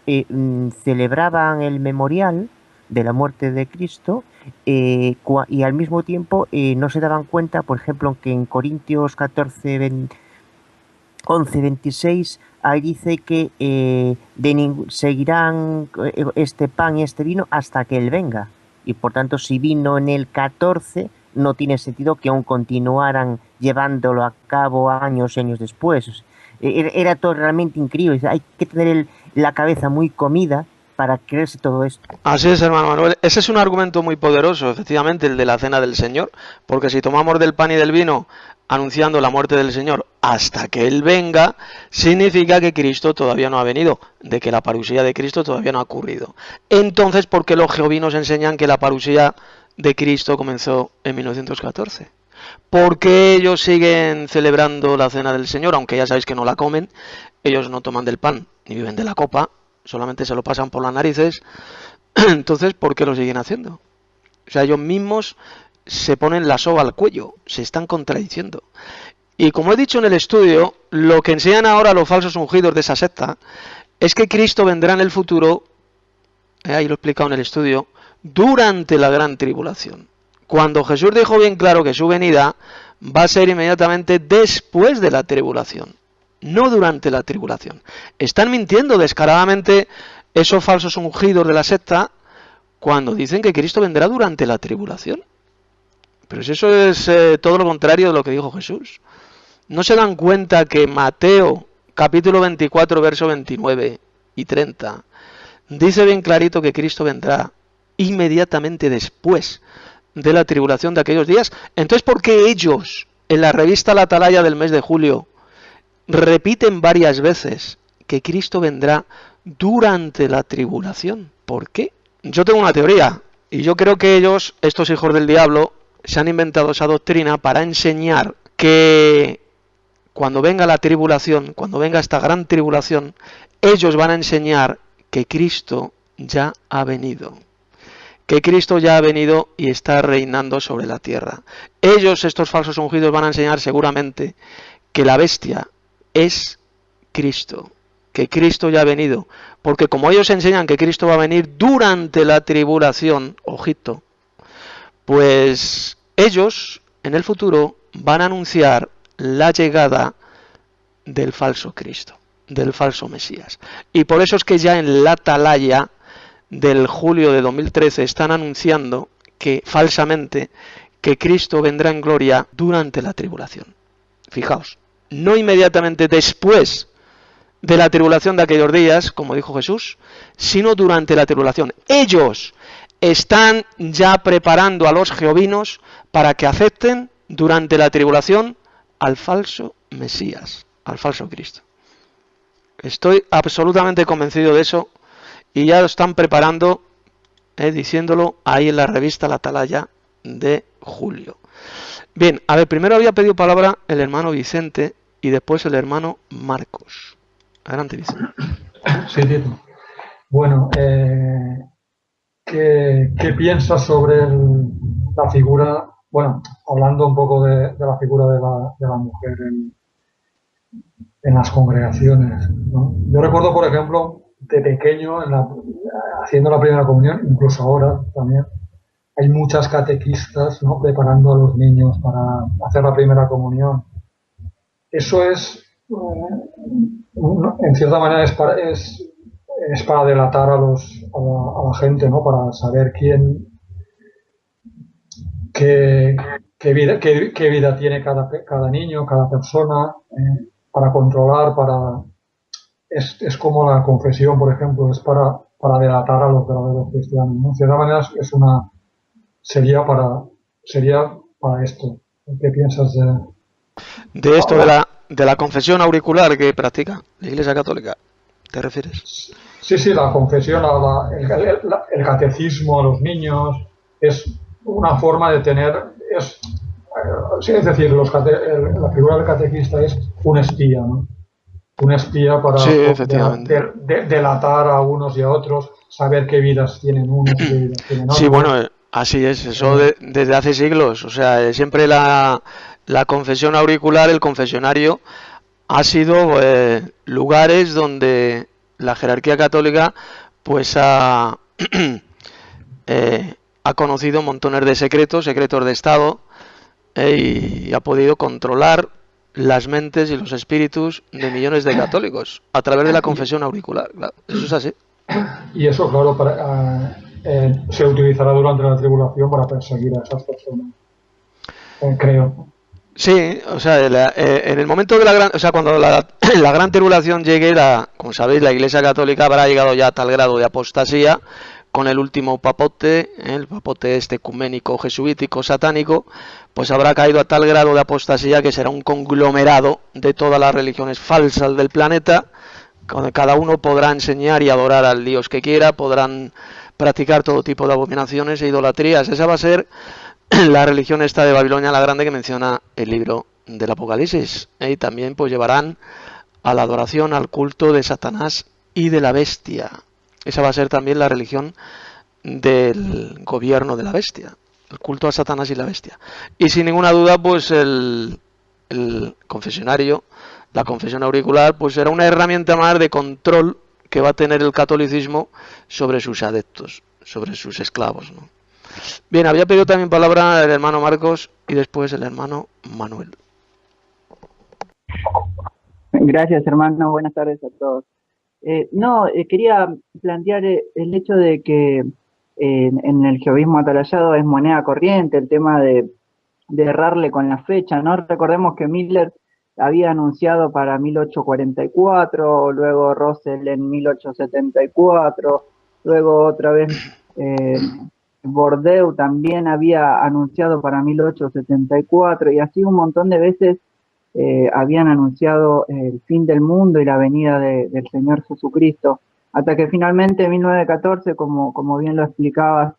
celebraban el memorial de la muerte de Cristo y al mismo tiempo no se daban cuenta, por ejemplo, que en Corintios 11:26 ahí dice que seguirán este pan y este vino hasta que Él venga. Y por tanto, si vino en el 14, no tiene sentido que aún continuaran llevándolo a cabo años y años después. Era todo realmente increíble. Hay que tener la cabeza muy comida para creerse todo esto. Así es, hermano Manuel. Ese es un argumento muy poderoso, efectivamente, el de la cena del Señor. Porque si tomamos del pan y del vino anunciando la muerte del Señor hasta que Él venga, significa que Cristo todavía no ha venido, de que la parusía de Cristo todavía no ha ocurrido. Entonces, ¿por qué los jehovinos enseñan que la parusía de Cristo comenzó en 1914? ¿Por qué ellos siguen celebrando la cena del Señor? Aunque ya sabéis que no la comen, ellos no toman del pan ni viven de la copa, solamente se lo pasan por las narices. Entonces, ¿por qué lo siguen haciendo? O sea, ellos mismos se ponen la soga al cuello, se están contradiciendo. Y como he dicho en el estudio, lo que enseñan ahora los falsos ungidos de esa secta es que Cristo vendrá en el futuro, ahí lo he explicado en el estudio, durante la gran tribulación. Cuando Jesús dijo bien claro que su venida va a ser inmediatamente después de la tribulación, no durante la tribulación. Están mintiendo descaradamente esos falsos ungidos de la secta cuando dicen que Cristo vendrá durante la tribulación. Pero si eso es todo lo contrario de lo que dijo Jesús. ¿No se dan cuenta que Mateo, capítulo 24, verso 29 y 30, dice bien clarito que Cristo vendrá inmediatamente después de la tribulación de aquellos días? Entonces, ¿por qué ellos, en la revista La Atalaya del mes de julio, repiten varias veces que Cristo vendrá durante la tribulación? ¿Por qué? Yo tengo una teoría, y yo creo que ellos, estos hijos del diablo, se han inventado esa doctrina para enseñar que cuando venga la tribulación, cuando venga esta gran tribulación, ellos van a enseñar que Cristo ya ha venido. Que Cristo ya ha venido y está reinando sobre la tierra. Ellos, estos falsos ungidos, van a enseñar seguramente que la bestia es Cristo. Que Cristo ya ha venido. Porque como ellos enseñan que Cristo va a venir durante la tribulación, ojito, pues ellos en el futuro van a anunciar la llegada del falso Cristo, del falso Mesías. Y por eso es que ya en la atalaya del julio de 2013 están anunciando que falsamente que Cristo vendrá en gloria durante la tribulación. Fijaos, no inmediatamente después de la tribulación de aquellos días, como dijo Jesús, sino durante la tribulación. Ellos están ya preparando a los jehovinos para que acepten durante la tribulación al falso Mesías, al falso Cristo. Estoy absolutamente convencido de eso y ya lo están preparando, diciéndolo ahí en la revista La Atalaya de julio. Bien, a ver, primero había pedido palabra el hermano Vicente y después el hermano Marcos. Adelante, Vicente. Sí, Tito. Bueno, ¿qué piensas sobre la figura, bueno, hablando un poco de la figura de la mujer en las congregaciones, ¿no? Yo recuerdo, por ejemplo, de pequeño, haciendo la primera comunión, incluso ahora también, hay muchas catequistas, ¿no?, preparando a los niños para hacer la primera comunión. Eso es, en cierta manera, es para delatar a la gente, ¿no?, para saber qué vida tiene cada niño, cada persona, para controlar, es como la confesión, por ejemplo, es para delatar a los verdaderos cristianos, ¿no? En cierta manera sería para esto. ¿Qué piensas de esto de la confesión auricular que practica la Iglesia Católica? ¿Te refieres? Sí, la confesión, el catecismo a los niños es una forma de tener, es decir, la figura del catequista es un espía, ¿no? Un espía para delatar a unos y a otros, saber qué vidas tienen unos, qué vidas tienen otros. Sí, bueno, así es, eso desde hace siglos. O sea, siempre la confesión auricular, el confesionario, ha sido lugares donde la jerarquía católica pues ha conocido montones de secretos de Estado, y ha podido controlar las mentes y los espíritus de millones de católicos a través de la confesión auricular. Claro, eso es así. Y eso, claro, se utilizará durante la tribulación para perseguir a esas personas, creo. Sí, o sea, en el momento de cuando la gran tribulación llegue, como sabéis, la Iglesia Católica habrá llegado ya a tal grado de apostasía con el último papote, el papote ecuménico, jesuítico, satánico, pues habrá caído a tal grado de apostasía que será un conglomerado de todas las religiones falsas del planeta, donde cada uno podrá enseñar y adorar al Dios que quiera, podrán practicar todo tipo de abominaciones e idolatrías. Esa va a ser la religión esta de Babilonia la Grande que menciona el libro del Apocalipsis. Y también pues llevarán a la adoración, al culto de Satanás y de la bestia. Esa va a ser también la religión del gobierno de la bestia, el culto a Satanás y la bestia. Y sin ninguna duda, pues el confesionario, la confesión auricular, pues será una herramienta más de control que va a tener el catolicismo sobre sus adeptos, sobre sus esclavos, ¿no? Bien, había pedido también palabra el hermano Marcos y después el hermano Manuel. Gracias, hermano. Buenas tardes a todos. Quería plantear el hecho de que en el jehovismo atalayado es moneda corriente el tema de errarle con la fecha, ¿no? Recordemos que Miller había anunciado para 1844, luego Russell en 1874, luego otra vez Bordeaux también había anunciado para 1874, y así un montón de veces habían anunciado el fin del mundo y la venida del Señor Jesucristo, hasta que finalmente en 1914, como bien lo explicabas,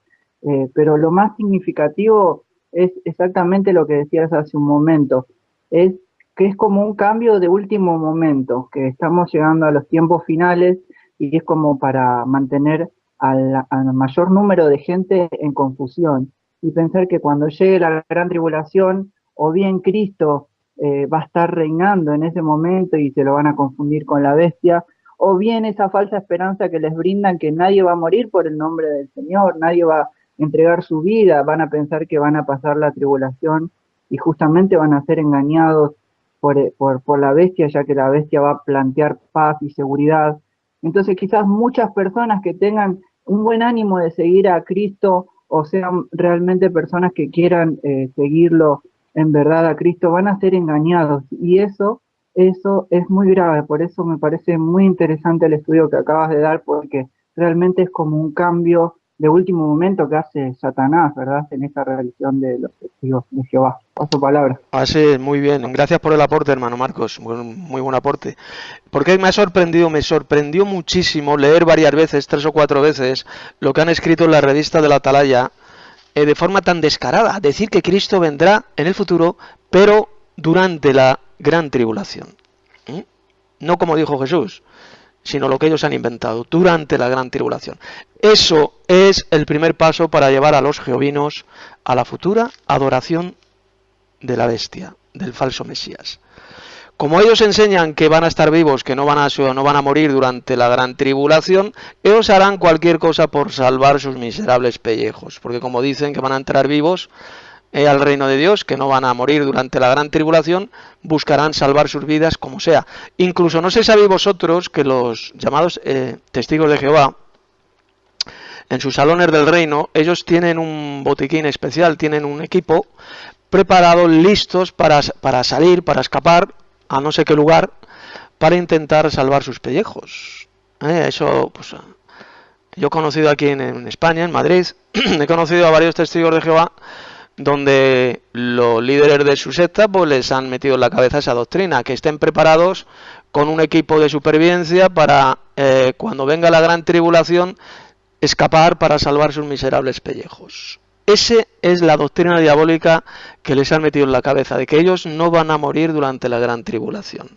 pero lo más significativo es exactamente lo que decías hace un momento, es que es como un cambio de último momento, que estamos llegando a los tiempos finales y es como para mantener al mayor número de gente en confusión y pensar que cuando llegue la gran tribulación, o bien Cristo va a estar reinando en ese momento y se lo van a confundir con la bestia, o bien esa falsa esperanza que les brindan que nadie va a morir por el nombre del Señor, nadie va entregar su vida, van a pensar que van a pasar la tribulación y justamente van a ser engañados por la bestia, ya que la bestia va a plantear paz y seguridad. Entonces quizás muchas personas que tengan un buen ánimo de seguir a Cristo o sean realmente personas que quieran seguirlo en verdad a Cristo, van a ser engañados, y eso es muy grave. Por eso me parece muy interesante el estudio que acabas de dar, porque realmente es como un cambio de último momento que hace Satanás, ¿verdad?, en esta religión de los testigos de Jehová. Paso palabra. Así es, muy bien. Gracias por el aporte, hermano Marcos. Muy buen aporte. Porque me sorprendió muchísimo leer varias veces, 3 o 4 veces, lo que han escrito en la revista de la Atalaya, de forma tan descarada. Decir que Cristo vendrá en el futuro, pero durante la gran tribulación. No como dijo Jesús, sino lo que ellos han inventado, durante la gran tribulación. Eso es el primer paso para llevar a los jehovinos a la futura adoración de la bestia, del falso Mesías. Como ellos enseñan que van a estar vivos, que no van a morir durante la gran tribulación, ellos harán cualquier cosa por salvar sus miserables pellejos, porque como dicen que van a entrar vivos al reino de Dios, que no van a morir durante la gran tribulación, buscarán salvar sus vidas como sea. Incluso no sé si sabéis vosotros que los llamados testigos de Jehová, en sus salones del reino, ellos tienen un botiquín especial, tienen un equipo preparados, listos para salir, para escapar a no sé qué lugar, para intentar salvar sus pellejos. Eso, pues, yo he conocido aquí en España, en Madrid, he conocido a varios testigos de Jehová, donde los líderes de su secta pues les han metido en la cabeza esa doctrina, que estén preparados con un equipo de supervivencia para cuando venga la gran tribulación escapar para salvar sus miserables pellejos. Esa es la doctrina diabólica que les han metido en la cabeza, de que ellos no van a morir durante la gran tribulación.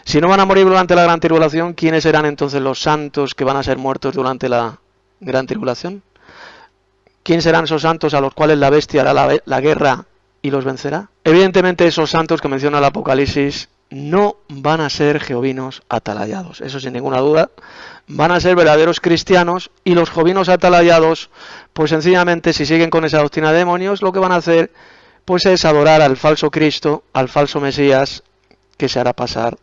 Si no van a morir durante la gran tribulación, ¿quiénes serán entonces los santos que van a ser muertos durante la gran tribulación? ¿Quién serán esos santos a los cuales la bestia hará la guerra y los vencerá? Evidentemente esos santos que menciona el Apocalipsis no van a ser jehovinos atalayados, eso sin ninguna duda. Van a ser verdaderos cristianos, y los jehovinos atalayados, pues sencillamente, si siguen con esa doctrina de demonios, lo que van a hacer pues es adorar al falso Cristo, al falso Mesías, que se hará pasar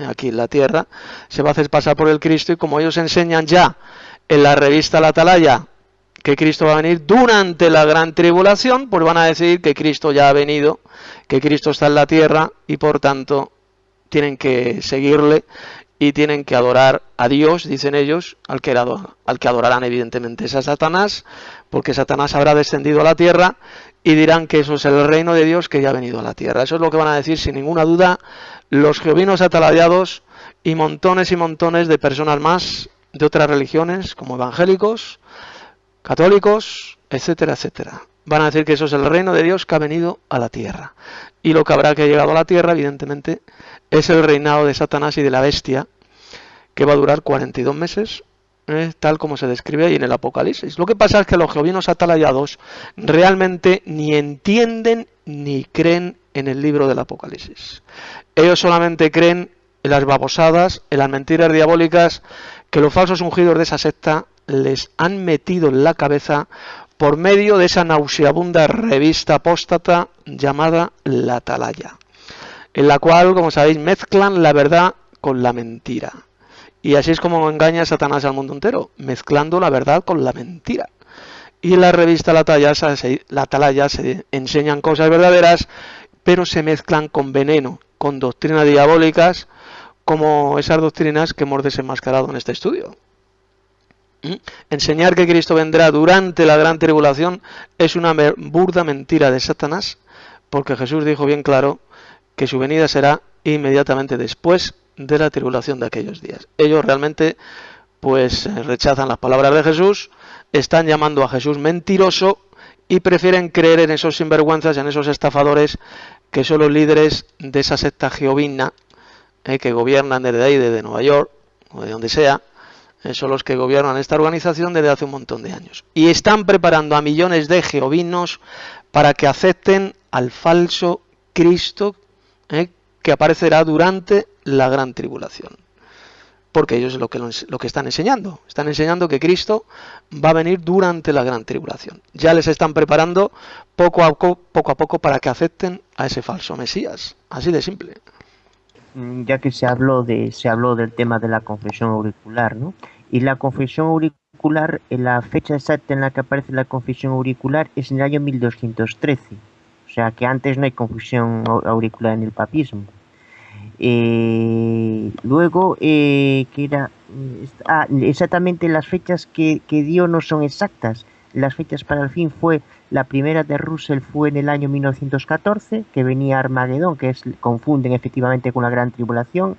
aquí en la tierra, se va a hacer pasar por el Cristo, y como ellos enseñan ya en la revista La Atalaya que Cristo va a venir durante la gran tribulación, pues van a decir que Cristo ya ha venido, que Cristo está en la tierra, y por tanto tienen que seguirle y tienen que adorar a Dios, dicen ellos, al que adorarán evidentemente es a Satanás, porque Satanás habrá descendido a la tierra, y dirán que eso es el reino de Dios que ya ha venido a la tierra. Eso es lo que van a decir sin ninguna duda los jehovinos atalayados y montones de personas más de otras religiones, como evangélicos, católicos, etcétera, etcétera. Van a decir que eso es el reino de Dios que ha venido a la tierra. Y lo que habrá que llegado a la tierra, evidentemente, es el reinado de Satanás y de la bestia, que va a durar 42 meses, tal como se describe ahí en el Apocalipsis. Lo que pasa es que los jehovinos atalayados realmente ni entienden ni creen en el libro del Apocalipsis. Ellos solamente creen en las babosadas, en las mentiras diabólicas que los falsos ungidos de esa secta les han metido en la cabeza por medio de esa nauseabunda revista apóstata llamada La Atalaya, en la cual, como sabéis, mezclan la verdad con la mentira. Y así es como engaña Satanás al mundo entero, mezclando la verdad con la mentira. Y en la revista La Atalaya se enseñan cosas verdaderas, pero se mezclan con veneno, con doctrinas diabólicas, como esas doctrinas que hemos desenmascarado en este estudio. Enseñar que Cristo vendrá durante la gran tribulación es una burda mentira de Satanás, porque Jesús dijo bien claro que su venida será inmediatamente después de la tribulación de aquellos días. Ellos realmente pues rechazan las palabras de Jesús, están llamando a Jesús mentiroso y prefieren creer en esos sinvergüenzas, en esos estafadores que son los líderes de esa secta jehovina que gobiernan desde ahí, desde Nueva York o de donde sea. Son los que gobiernan esta organización desde hace un montón de años. Y están preparando a millones de jehovinos para que acepten al falso Cristo que aparecerá durante la gran tribulación. porque ellos es lo que están enseñando. Están enseñando que Cristo va a venir durante la gran tribulación. Ya les están preparando poco a poco para que acepten a ese falso Mesías. Así de simple. Ya que se habló del tema de la confesión auricular, ¿no? Y la confesión auricular, la fecha exacta en la que aparece la confesión auricular es en el año 1213. O sea que antes no hay confesión auricular en el papismo. Luego, que era... exactamente las fechas que dio no son exactas. Las fechas para el fin fue... La primera de Russell fue en el año 1914, que venía Armagedón, confunden efectivamente con la Gran Tribulación.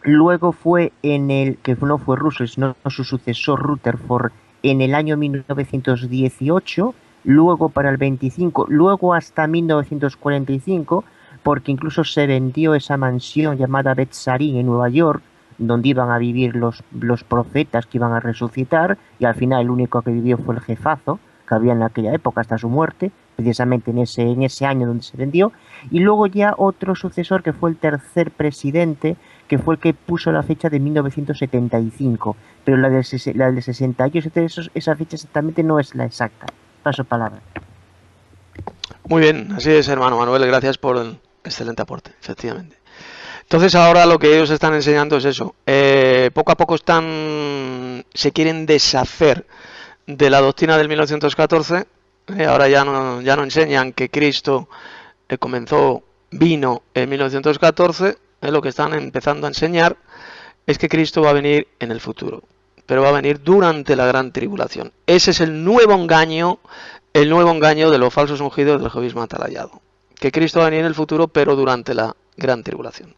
Luego fue que no fue Russell, sino su sucesor Rutherford, en el año 1918, luego para el 25, luego hasta 1945, porque incluso se vendió esa mansión llamada Betzarín en Nueva York, donde iban a vivir los profetas que iban a resucitar, y al final el único que vivió fue el jefazo que había en aquella época hasta su muerte, precisamente en ese año donde se vendió. Y luego ya otro sucesor que fue el tercer presidente, que fue el que puso la fecha de 1975, pero la del 68, esa fecha exactamente no es la exacta. Paso palabra. Muy bien, así es, hermano Manuel, gracias por el excelente aporte, efectivamente. Entonces ahora lo que ellos están enseñando es eso. Poco a poco se quieren deshacer de la doctrina del 1914. Ahora ya no enseñan que Cristo vino en 1914. Lo que están empezando a enseñar es que Cristo va a venir en el futuro, pero va a venir durante la gran tribulación. Ese es el nuevo engaño de los falsos ungidos del jehovismo atalayado. Que Cristo va a venir en el futuro, pero durante la gran tribulación.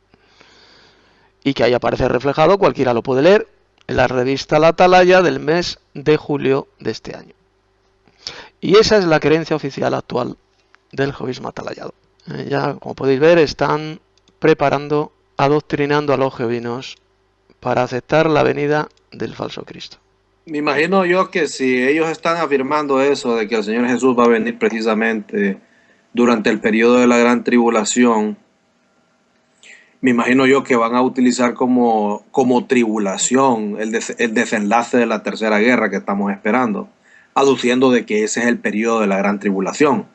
Y que ahí aparece reflejado, cualquiera lo puede leer, en la revista La Atalaya del mes de julio de este año. Y esa es la creencia oficial actual del jehovismo atalayado. Ya, como podéis ver, están adoctrinando a los jehovinos para aceptar la venida del falso Cristo. Me imagino yo que si ellos están afirmando eso, de que el Señor Jesús va a venir precisamente durante el periodo de la gran tribulación, me imagino yo que van a utilizar como tribulación el desenlace de la tercera guerra que estamos esperando, aduciendo de que ese es el periodo de la gran tribulación.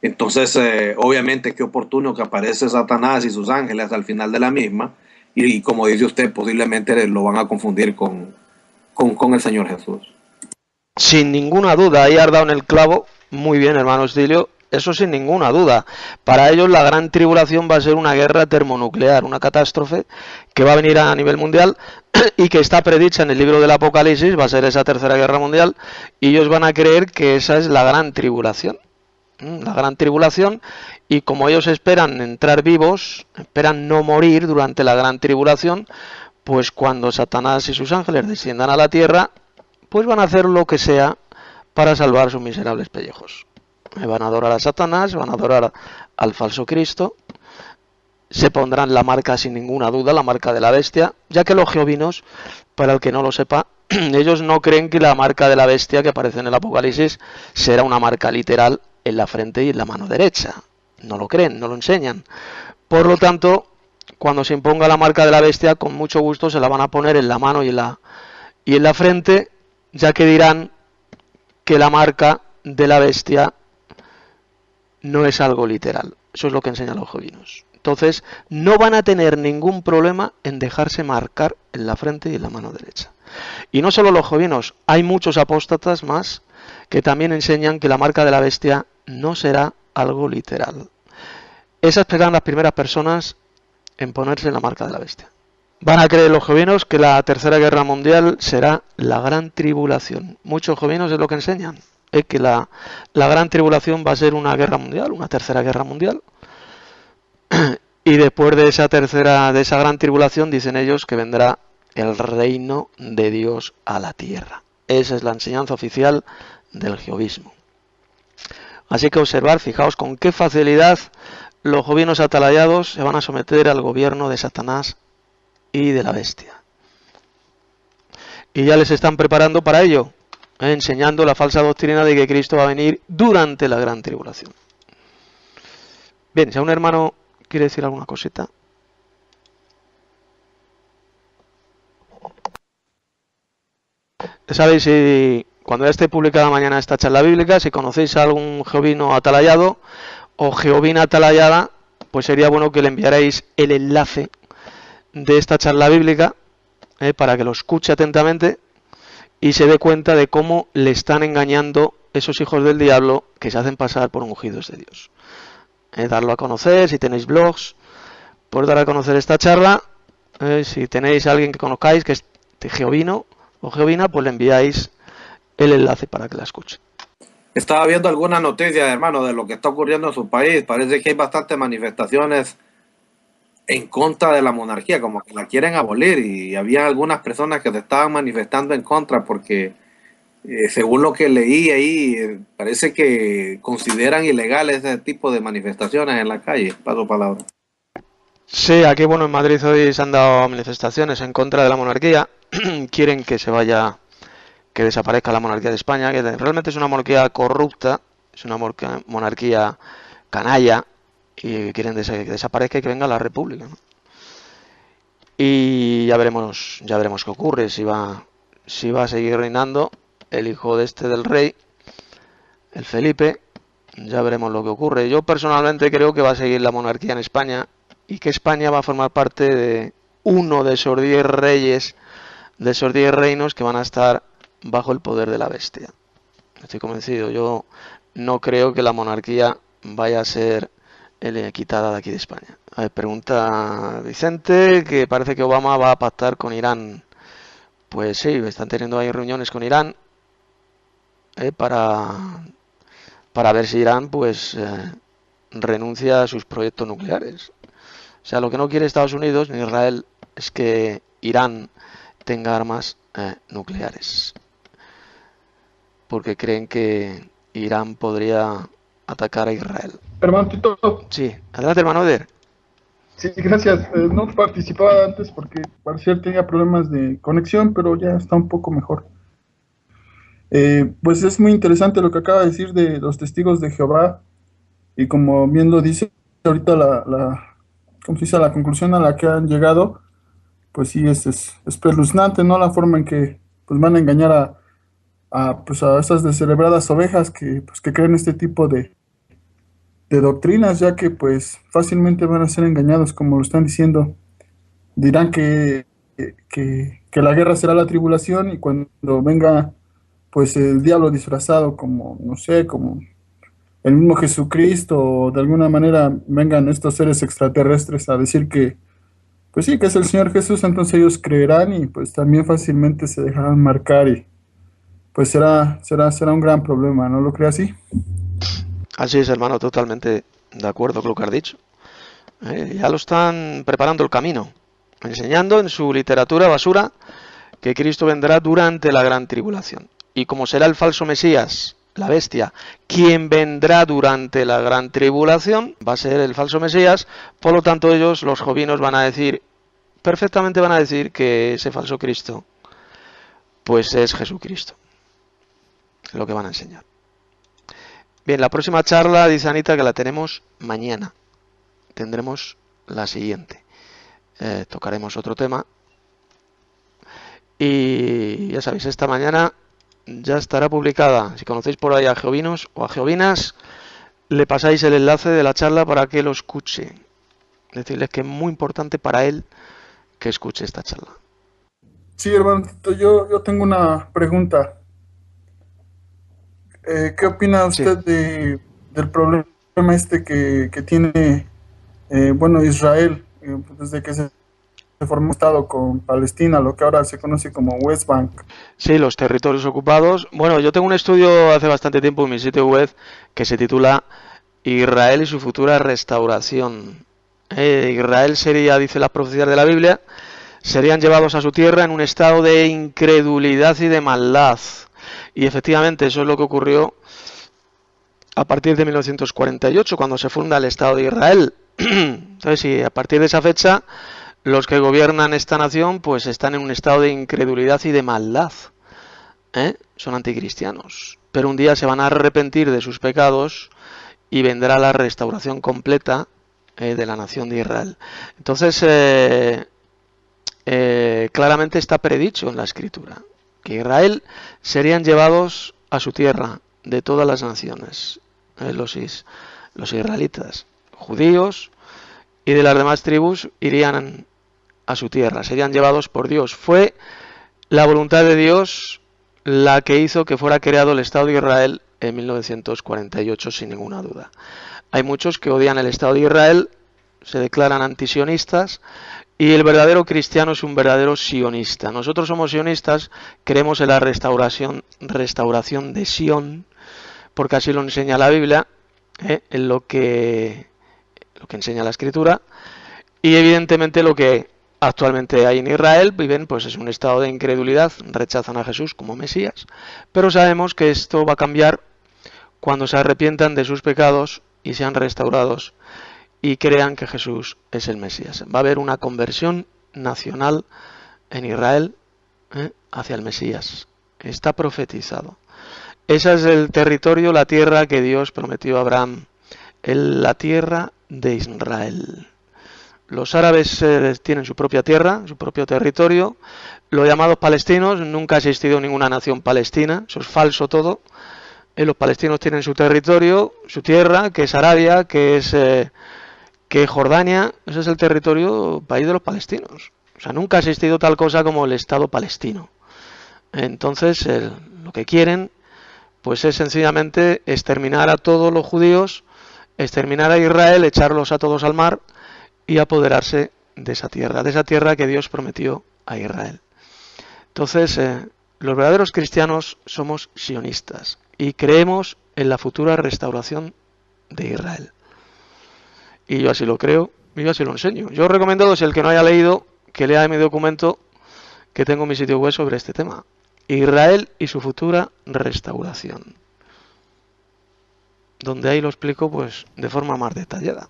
Entonces, obviamente, qué oportuno que aparece Satanás y sus ángeles al final de la misma, y como dice usted, posiblemente lo van a confundir con el Señor Jesús. Sin ninguna duda, ahí has dado en el clavo. Muy bien, hermano Estilio. Eso sin ninguna duda. Para ellos la gran tribulación va a ser una guerra termonuclear, una catástrofe que va a venir a nivel mundial y que está predicha en el libro del Apocalipsis, va a ser esa tercera guerra mundial, y ellos van a creer que esa es la gran tribulación. La gran tribulación, y como ellos esperan entrar vivos, esperan no morir durante la gran tribulación, pues cuando Satanás y sus ángeles desciendan a la tierra, pues van a hacer lo que sea para salvar sus miserables pellejos. Van a adorar a Satanás, van a adorar al falso Cristo, se pondrán la marca sin ninguna duda, la marca de la bestia, ya que los jehovinos, para el que no lo sepa, ellos no creen que la marca de la bestia que aparece en el Apocalipsis será una marca literal en la frente y en la mano derecha. No lo creen, no lo enseñan. Por lo tanto, cuando se imponga la marca de la bestia, con mucho gusto se la van a poner en la mano y en la frente, ya que dirán que la marca de la bestia no es algo literal. Eso es lo que enseñan los jehovinos. Entonces, no van a tener ningún problema en dejarse marcar en la frente y en la mano derecha. Y no solo los jehovinos, hay muchos apóstatas más que también enseñan que la marca de la bestia no será algo literal. Esas serán las primeras personas en ponerse la marca de la bestia. Van a creer los jehovinos que la tercera guerra mundial será la gran tribulación. Muchos jehovinos es lo que enseñan, es que la gran tribulación va a ser una guerra mundial, una tercera guerra mundial. Y después de esa gran tribulación, dicen ellos que vendrá el reino de Dios a la tierra. Esa es la enseñanza oficial del jehovismo. Así que observar, fijaos con qué facilidad los jehovinos atalayados se van a someter al gobierno de Satanás y de la bestia. Y ya les están preparando para ello, enseñando la falsa doctrina de que Cristo va a venir durante la gran tribulación. Bien, si a un hermano quiere decir alguna cosita. sabéis, si cuando ya esté publicada mañana esta charla bíblica, si conocéis a algún jovino atalayado o jovina atalayada, pues sería bueno que le enviarais el enlace de esta charla bíblica para que lo escuche atentamente y se dé cuenta de cómo le están engañando esos hijos del diablo que se hacen pasar por ungidos de Dios. Darlo a conocer, si tenéis blogs, por dar a conocer esta charla. Si tenéis a alguien que conozcáis que es jovino o jovina, pues le enviáis el enlace para que la escuche. Estaba viendo algunas noticias, hermano, de lo que está ocurriendo en su país. Parece que hay bastantes manifestaciones en contra de la monarquía, como que la quieren abolir, y había algunas personas que se estaban manifestando en contra porque, según lo que leí ahí, parece que consideran ilegales ese tipo de manifestaciones en la calle. Paso palabra. Sí, aquí bueno, en Madrid hoy se han dado manifestaciones en contra de la monarquía. Quieren que se vaya, que desaparezca la monarquía de España, que realmente es una monarquía corrupta, es una monarquía canalla, y quieren que desaparezca y que venga la república, ¿no? Y ya veremos qué ocurre, si va a seguir reinando el hijo del rey, el Felipe. Ya veremos lo que ocurre. Yo personalmente creo que va a seguir la monarquía en España y que España va a formar parte de uno de esos 10 reyes, de esos 10 reinos que van a estar bajo el poder de la bestia. Estoy convencido. Yo no creo que la monarquía vaya a ser quitada de aquí de España. A ver, pregunta Vicente, que parece que Obama va a pactar con Irán. Pues sí, están teniendo ahí reuniones con Irán para ver si Irán pues renuncia a sus proyectos nucleares. O sea, lo que no quiere Estados Unidos ni Israel es que Irán tenga armas nucleares, porque creen que Irán podría atacar a Israel. Hermano Tito. Sí, adelante, hermano Eder. Sí, gracias. No participaba antes porque parecía que tenía problemas de conexión, pero ya está un poco mejor. Pues es muy interesante lo que acaba de decir de los testigos de Jehová, y como bien lo dice ahorita ¿cómo se dice? La conclusión a la que han llegado, pues sí, es espeluznante, ¿no? La forma en que pues van a engañar a esas descerebradas ovejas que creen este tipo de doctrinas, ya que pues fácilmente van a ser engañados, como lo están diciendo. Dirán que la guerra será la tribulación, y cuando venga pues el diablo disfrazado como, no sé, como el mismo Jesucristo, o de alguna manera vengan estos seres extraterrestres a decir que pues sí, que es el Señor Jesús, entonces ellos creerán y pues también fácilmente se dejarán marcar, y pues será un gran problema, ¿no lo cree así? Así es, hermano, totalmente de acuerdo con lo que has dicho. Ya lo están preparando el camino, enseñando en su literatura basura que Cristo vendrá durante la gran tribulación. Y como será el falso Mesías, la bestia, quien vendrá durante la gran tribulación, va a ser el falso Mesías. Por lo tanto, ellos, los jovinos, perfectamente van a decir que ese falso Cristo pues es Jesucristo, es lo que van a enseñar. Bien, la próxima charla, dice Anita, que la tenemos mañana. Tendremos la siguiente. Tocaremos otro tema. Y ya sabéis, esta mañana ya estará publicada. Si conocéis por ahí a jovinos o a jovinas, le pasáis el enlace de la charla para que lo escuche. Decirles que es muy importante para él que escuche esta charla. Sí, hermano, yo tengo una pregunta. ¿Qué opina usted del problema que tiene Israel desde que se formó un estado con Palestina, lo que ahora se conoce como West Bank? Sí, los territorios ocupados. Bueno, yo tengo un estudio hace bastante tiempo en mi sitio web que se titula Israel y su futura restauración. Israel sería, dice las profecías de la Biblia, serían llevados a su tierra en un estado de incredulidad y de maldad. Y efectivamente eso es lo que ocurrió a partir de 1948, cuando se funda el Estado de Israel. Entonces, sí, a partir de esa fecha, los que gobiernan esta nación pues están en un estado de incredulidad y de maldad. Son anticristianos. Pero un día se van a arrepentir de sus pecados y vendrá la restauración completa de la nación de Israel. Entonces, claramente está predicho en la Escritura. que Israel serían llevados a su tierra de todas las naciones, los israelitas, judíos y de las demás tribus irían a su tierra, serían llevados por Dios. Fue la voluntad de Dios la que hizo que fuera creado el Estado de Israel en 1948, sin ninguna duda. Hay muchos que odian el Estado de Israel, se declaran antisionistas, y el verdadero cristiano es un verdadero sionista. Nosotros somos sionistas, creemos en la restauración de Sion, porque así lo enseña la Biblia, en lo que enseña la Escritura, y evidentemente lo que actualmente hay en Israel, viven, pues es un estado de incredulidad, rechazan a Jesús como Mesías, pero sabemos que esto va a cambiar cuando se arrepientan de sus pecados y sean restaurados y crean que Jesús es el Mesías. Va a haber una conversión nacional en Israel hacia el Mesías. Está profetizado. Ese es el territorio, la tierra que Dios prometió a Abraham, la tierra de Israel. Los árabes tienen su propia tierra, su propio territorio. Los llamados palestinos, nunca ha existido ninguna nación palestina, eso es falso todo. Los palestinos tienen su territorio, su tierra, que es Arabia, que es Jordania. Ese es el territorio, país de los palestinos. O sea, nunca ha existido tal cosa como el Estado palestino. Entonces, lo que quieren, pues es sencillamente exterminar a todos los judíos, exterminar a Israel, echarlos a todos al mar y apoderarse de esa tierra que Dios prometió a Israel. Entonces, los verdaderos cristianos somos sionistas y creemos en la futura restauración de Israel. Y yo así lo creo, y yo así lo enseño. Yo os recomiendo, si el que no haya leído, que lea mi documento que tengo en mi sitio web sobre este tema. Israel y su futura restauración. Donde ahí lo explico pues de forma más detallada.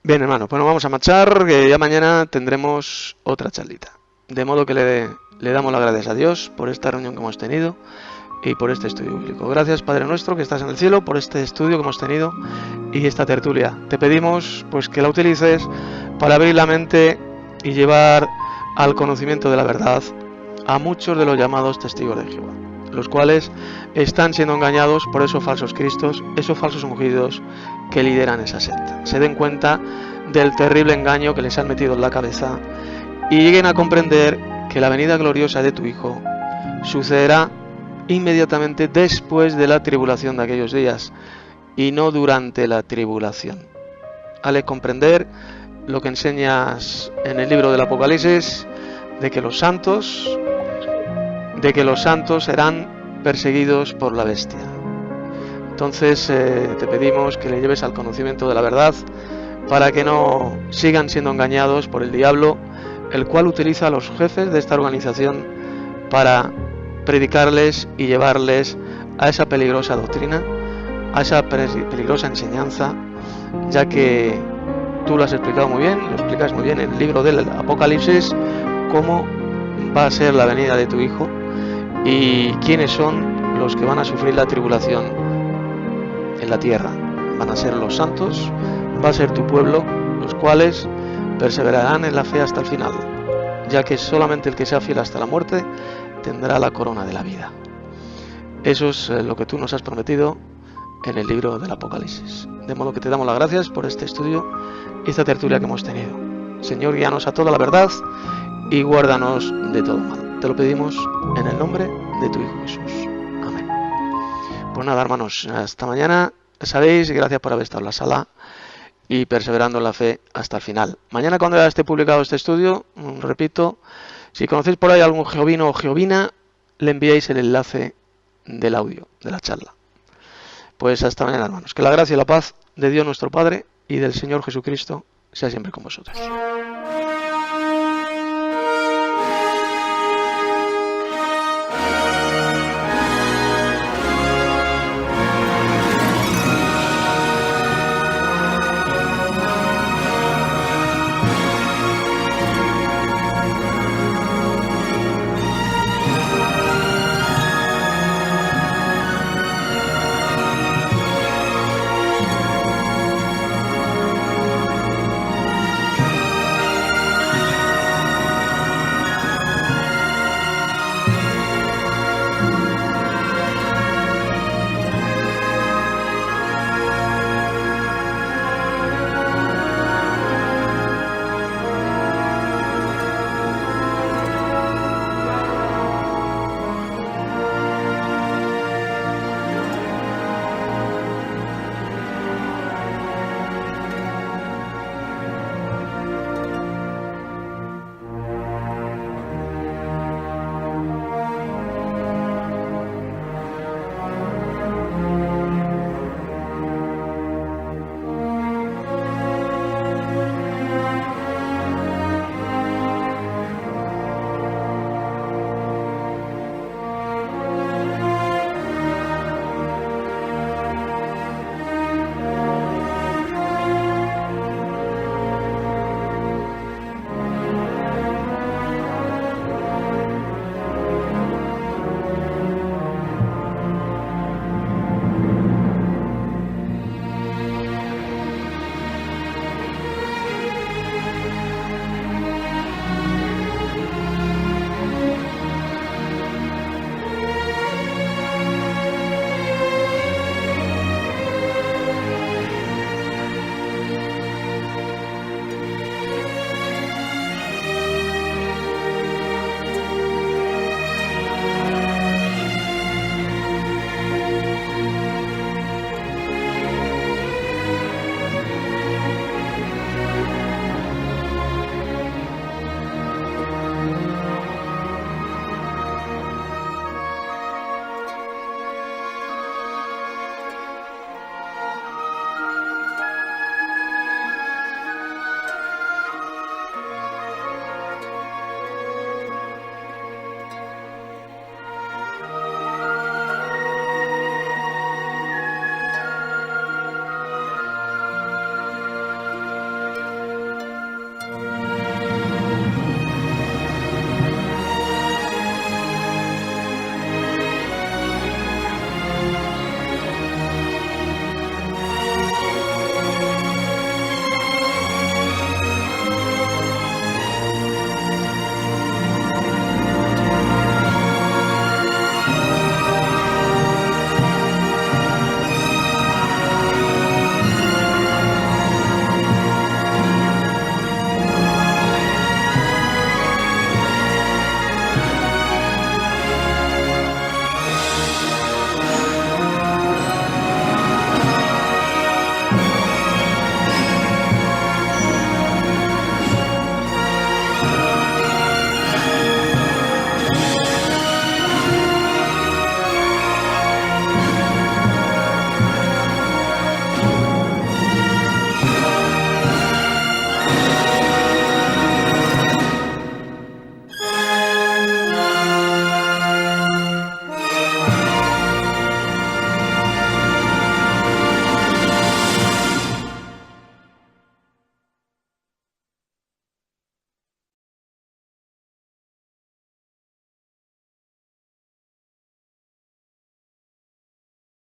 Bien, hermano, pues nos vamos a marchar, que ya mañana tendremos otra charlita. De modo que le damos las gracias a Dios por esta reunión que hemos tenido y por este estudio bíblico. Gracias, Padre nuestro, que estás en el cielo, por este estudio que hemos tenido y esta tertulia. Te pedimos pues que la utilices para abrir la mente y llevar al conocimiento de la verdad a muchos de los llamados testigos de Jehová, los cuales están siendo engañados por esos falsos cristos, esos falsos ungidos que lideran esa secta. Se den cuenta del terrible engaño que les han metido en la cabeza y lleguen a comprender que la venida gloriosa de tu Hijo sucederá inmediatamente después de la tribulación de aquellos días y no durante la tribulación. Hazle comprender lo que enseñas en el libro del Apocalipsis, de que los santos serán perseguidos por la bestia. Entonces te pedimos que le lleves al conocimiento de la verdad para que no sigan siendo engañados por el diablo, el cual utiliza a los jefes de esta organización para predicarles y llevarles a esa peligrosa doctrina, a esa peligrosa enseñanza, ya que tú lo has explicado muy bien, lo explicas muy bien en el libro del Apocalipsis, cómo va a ser la venida de tu Hijo y quiénes son los que van a sufrir la tribulación en la tierra. Van a ser los santos, va a ser tu pueblo, los cuales perseverarán en la fe hasta el final, ya que solamente el que sea fiel hasta la muerte tendrá la corona de la vida. Eso es lo que tú nos has prometido en el libro del Apocalipsis. De modo que te damos las gracias por este estudio y esta tertulia que hemos tenido. Señor, guíanos a toda la verdad y guárdanos de todo mal. Te lo pedimos en el nombre de tu Hijo Jesús. Amén. Pues nada, hermanos, hasta mañana. Sabéis, gracias por haber estado en la sala y perseverando en la fe hasta el final. Mañana, cuando ya esté publicado este estudio, repito, si conocéis por ahí algún jehovino o jehovina, le enviáis el enlace del audio de la charla. Pues hasta mañana, hermanos. Que la gracia y la paz de Dios nuestro Padre y del Señor Jesucristo sea siempre con vosotros.